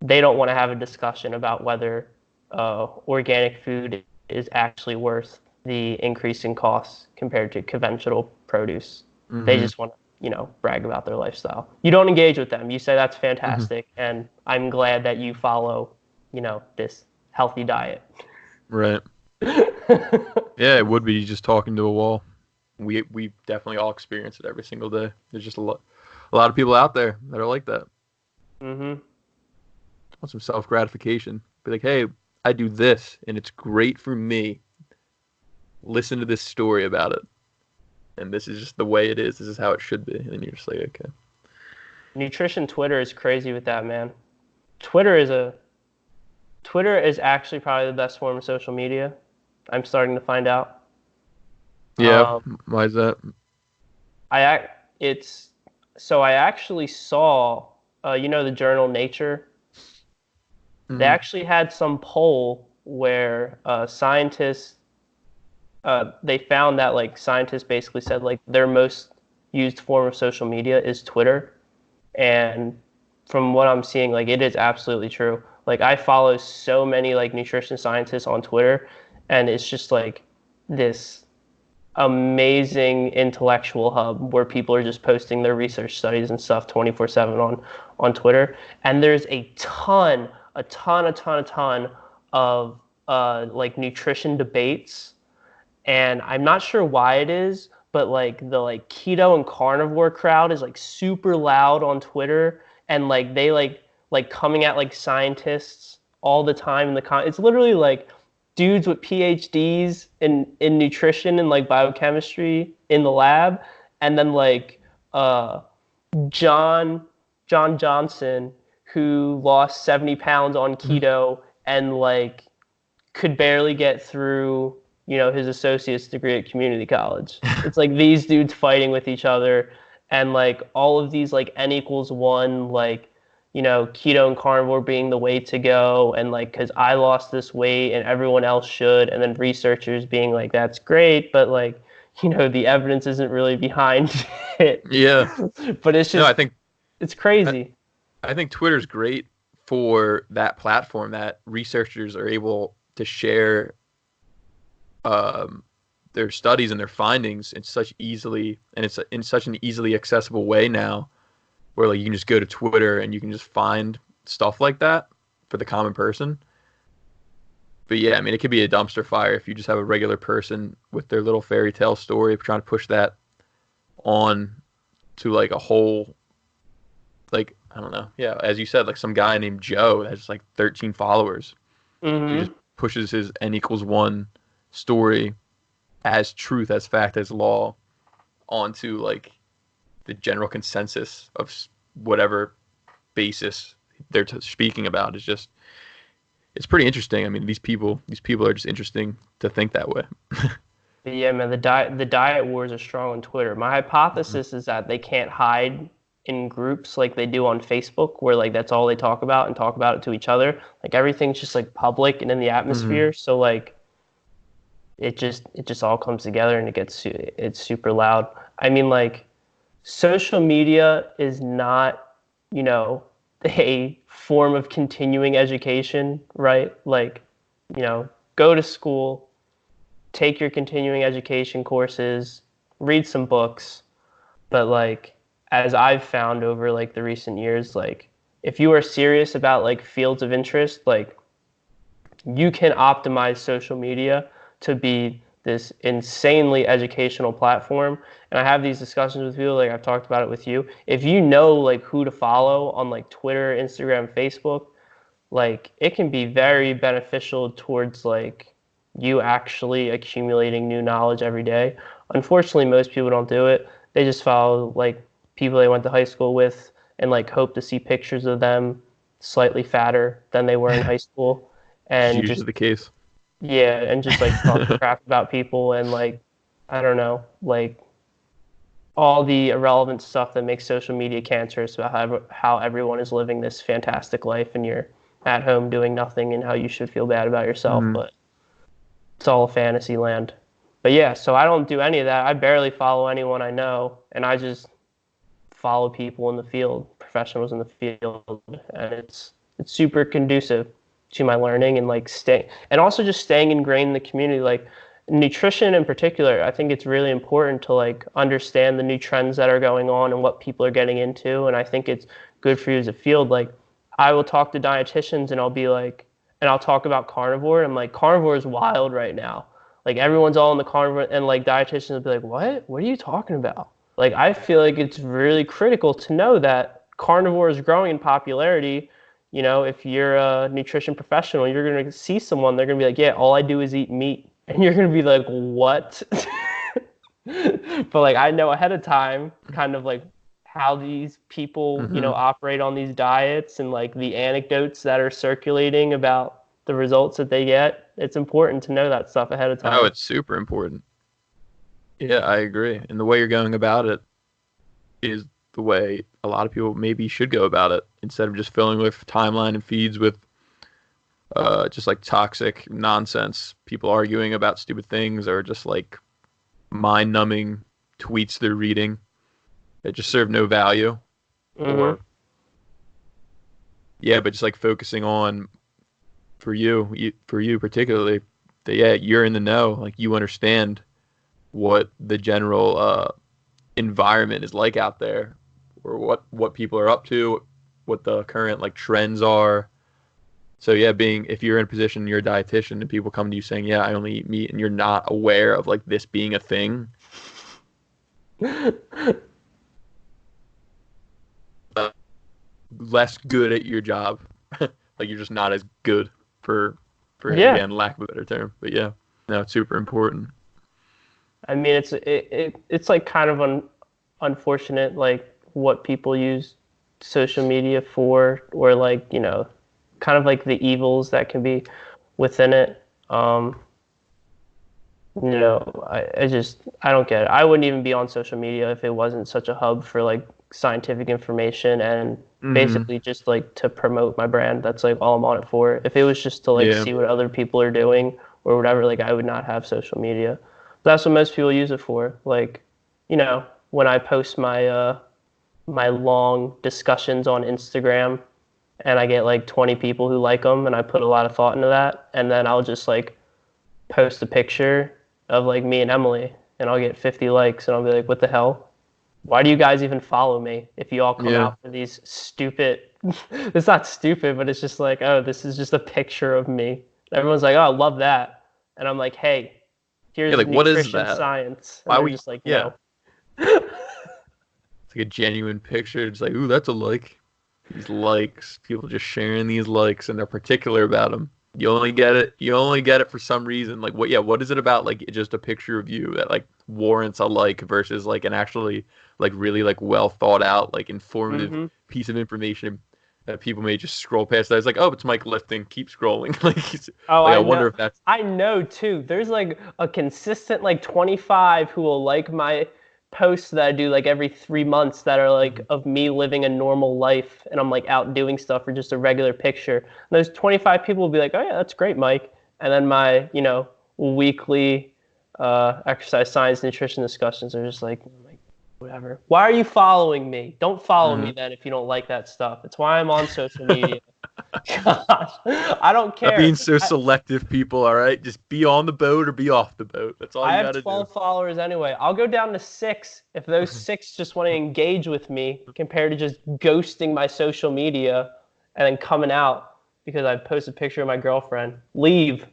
They don't want to have a discussion about whether organic food is actually worth the increase in costs compared to conventional produce. They Mm-hmm. just want to, brag about their lifestyle. You don't engage with them. You say that's Mm-hmm. fantastic, and I'm glad that you follow, this healthy diet. Right. Yeah, it would be just talking to a wall. We definitely all experience it every single day. There's just a lot of people out there that are like that. Mm-hmm. Want some self gratification. Be like, hey, I do this and it's great for me. Listen to this story about it. And this is just the way it is. This is how it should be. And you're just like, okay. Nutrition Twitter is crazy with that, man. Twitter is actually probably the best form of social media. I'm starting to find out. Yeah, Um, why is that? it's so I actually saw, the journal Nature. They Mm-hmm. actually had some poll where scientists they found that like scientists basically said like their most used form of social media is Twitter, and from what I'm seeing, like it is absolutely true. Like I follow so many like nutrition scientists on Twitter, and it's just like this amazing intellectual hub where people are just posting their research studies and stuff 24/7 on Twitter. And there's a ton of like nutrition debates, and I'm not sure why it is, but like the like keto and carnivore crowd is like super loud on Twitter, and like they like coming at like scientists all the time in it's literally like dudes with PhDs in nutrition and like biochemistry in the lab, and then like uh John John Johnson, who lost 70 pounds on keto and like could barely get through, his associate's degree at community college. It's like these dudes fighting with each other, and like all of these like N=1, like, keto and carnivore being the way to go, and like because I lost this weight and everyone else should, and then researchers being like that's great, but like, the evidence isn't really behind it. Yeah. But it's No, just it's crazy. I think Twitter's great for that platform that researchers are able to share um, their studies and their findings in such easily, and it's in such an easily accessible way now, where like you can just go to Twitter and you can just find stuff like that for the common person. But yeah, I mean, it could be a dumpster fire if you just have a regular person with their little fairy tale story trying to push that on to like a whole, like, I don't know. Yeah, as you said, like some guy named Joe that has like 13 followers who just Mm-hmm. pushes his N=1 story as truth, as fact, as law onto like the general consensus of whatever basis they're speaking about. Is just it's pretty interesting. I mean, these people are just interesting to think that way. But yeah, man, the diet wars are strong on Twitter. My hypothesis is that they can't hide in groups like they do on Facebook, where like that's all they talk about and talk about it to each other. Like everything's just like public and in the atmosphere. So like it just all comes together and it's super loud. I mean, like social media is not, a form of continuing education, right? Like, go to school, take your continuing education courses, read some books. But like, as I've found over like the recent years, like if you are serious about like fields of interest, like you can optimize social media to be this insanely educational platform. And I have these discussions with people, like I've talked about it with you. If you know like who to follow on like Twitter, Instagram, Facebook, like it can be very beneficial towards like you actually accumulating new knowledge every day. Unfortunately, most people don't do it. They just follow like people they went to high school with and like hope to see pictures of them slightly fatter than they were in high school. And It's usually the case. yeah, and just like talk crap about people and like, I don't know, like all the irrelevant stuff that makes social media cancerous about how everyone is living this fantastic life and you're at home doing nothing and how you should feel bad about yourself. But it's all fantasy land. But yeah, so I don't do any of that. I barely follow anyone I know, and I just follow people in the field, professionals in the field, and it's super conducive to my learning and like and also just staying ingrained in the community. Like nutrition in particular, I think it's really important to like understand the new trends that are going on and what people are getting into, and I think it's good for you as a field. Like I will talk to dietitians and I'll be like, and I'll talk about carnivore. I'm like, carnivore is wild right now. Like everyone's all in the carnivore, and like dietitians will be like, what? What are you talking about? Like I feel like it's really critical to know that carnivore is growing in popularity. If you're a nutrition professional, you're going to see someone, they're going to be like, yeah, all I do is eat meat. And you're going to be like, what? But like, I know ahead of time kind of like how these people, operate on these diets and like the anecdotes that are circulating about the results that they get. It's important to know that stuff ahead of time. Oh, it's super important. Yeah, I agree. And the way you're going about it is the way a lot of people maybe should go about it, instead of just filling with timeline and feeds with just like toxic nonsense, people arguing about stupid things, or just like mind-numbing tweets they're reading that just serve no value. Or yeah, but just like focusing on for you particularly, that yeah, you're in the know, like you understand what the general environment is like out there, or what people are up to, what the current like trends are. So yeah, if you're in a position, you're a dietitian, and people come to you saying, yeah, I only eat meat, and you're not aware of like this being a thing, less good at your job. Like you're just not as good for again, lack of a better term. But yeah, no, it's super important. I mean, it's like kind of unfortunate, like what people use social media for, or like, kind of like the evils that can be within it. I don't get it. I wouldn't even be on social media if it wasn't such a hub for like scientific information and basically just like to promote my brand. That's like all I'm on it for. If it was just to like see what other people are doing or whatever, like I would not have social media. But that's what most people use it for. Like, when I post my my long discussions on Instagram, and I get like 20 people who like them, and I put a lot of thought into that, and then I'll just like post a picture of like me and Emily, and I'll get 50 likes, and I'll be like, what the hell? Why do you guys even follow me if you all come out for these stupid, it's not stupid, but it's just like, oh, this is just a picture of me. Everyone's like, oh, I love that. And I'm like, hey, here's like, nutrition what is that? Science. And why they're just like, no. It's like a genuine picture. It's like, ooh, that's a like. These likes, people just sharing these likes, and they're particular about them. You only get it for some reason. Like what is it about like just a picture of you that like warrants a like versus like an actually like really like well thought out like informative piece of information that people may just scroll past that. It's like, oh, it's Mike lifting. Keep scrolling. Oh, I I wonder know. if that's I know too. There's like a consistent like 25 who will like my posts that I do like every 3 months that are like of me living a normal life and I'm like out doing stuff or just a regular picture. And those 25 people will be like, oh yeah, that's great, Mike. And then my, weekly exercise science nutrition discussions are just like, whatever. Why are you following me? Don't follow me then if you don't like that stuff. It's why I'm on social media. Gosh, I don't Not care. being so selective, people. All right, just be on the boat or be off the boat. That's all I you have got to 12 do. followers anyway. I'll go down to 6 if those 6 just want to engage with me compared to just ghosting my social media and then coming out because I post a picture of my girlfriend. Leave.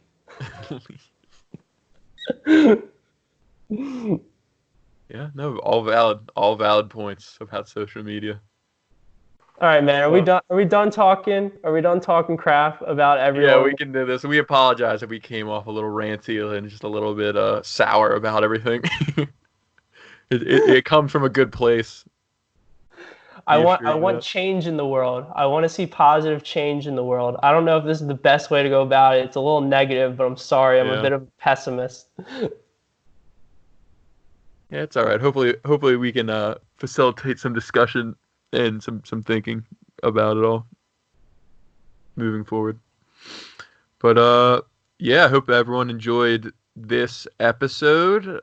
Yeah, no, all valid points about social media. All right, man. Are we done? Are we done talking? Are we done talking crap about Yeah, everyone? we can do this. We apologize if we came off a little ranty and just a little bit sour about everything. It comes from a good place. I Be want assured of that. change in the world. I want to see positive change in the world. I don't know if this is the best way to go about it. It's a little negative, but I'm sorry. I'm a Yeah. bit of a pessimist. Yeah, it's all right. Hopefully we can facilitate some discussion and some thinking about it all moving forward. But yeah, I hope everyone enjoyed this episode.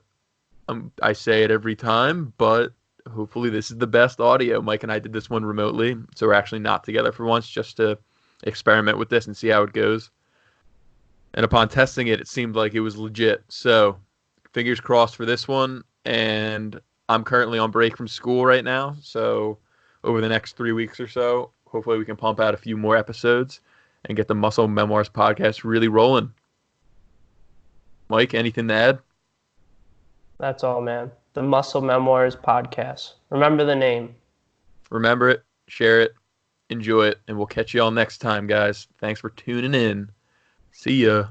I say it every time, but hopefully this is the best audio. Mike and I did this one remotely, so we're actually not together for once, just to experiment with this and see how it goes. And upon testing it, it seemed like it was legit. So fingers crossed for this one. And I'm currently on break from school right now, so over the next 3 weeks or so, hopefully we can pump out a few more episodes and get the Muscle Memoirs podcast really rolling. Mike, anything to add? That's all, man. The Muscle Memoirs Podcast. Remember the name. Remember it, share it, enjoy it, and we'll catch you all next time, guys. Thanks for tuning in. See ya.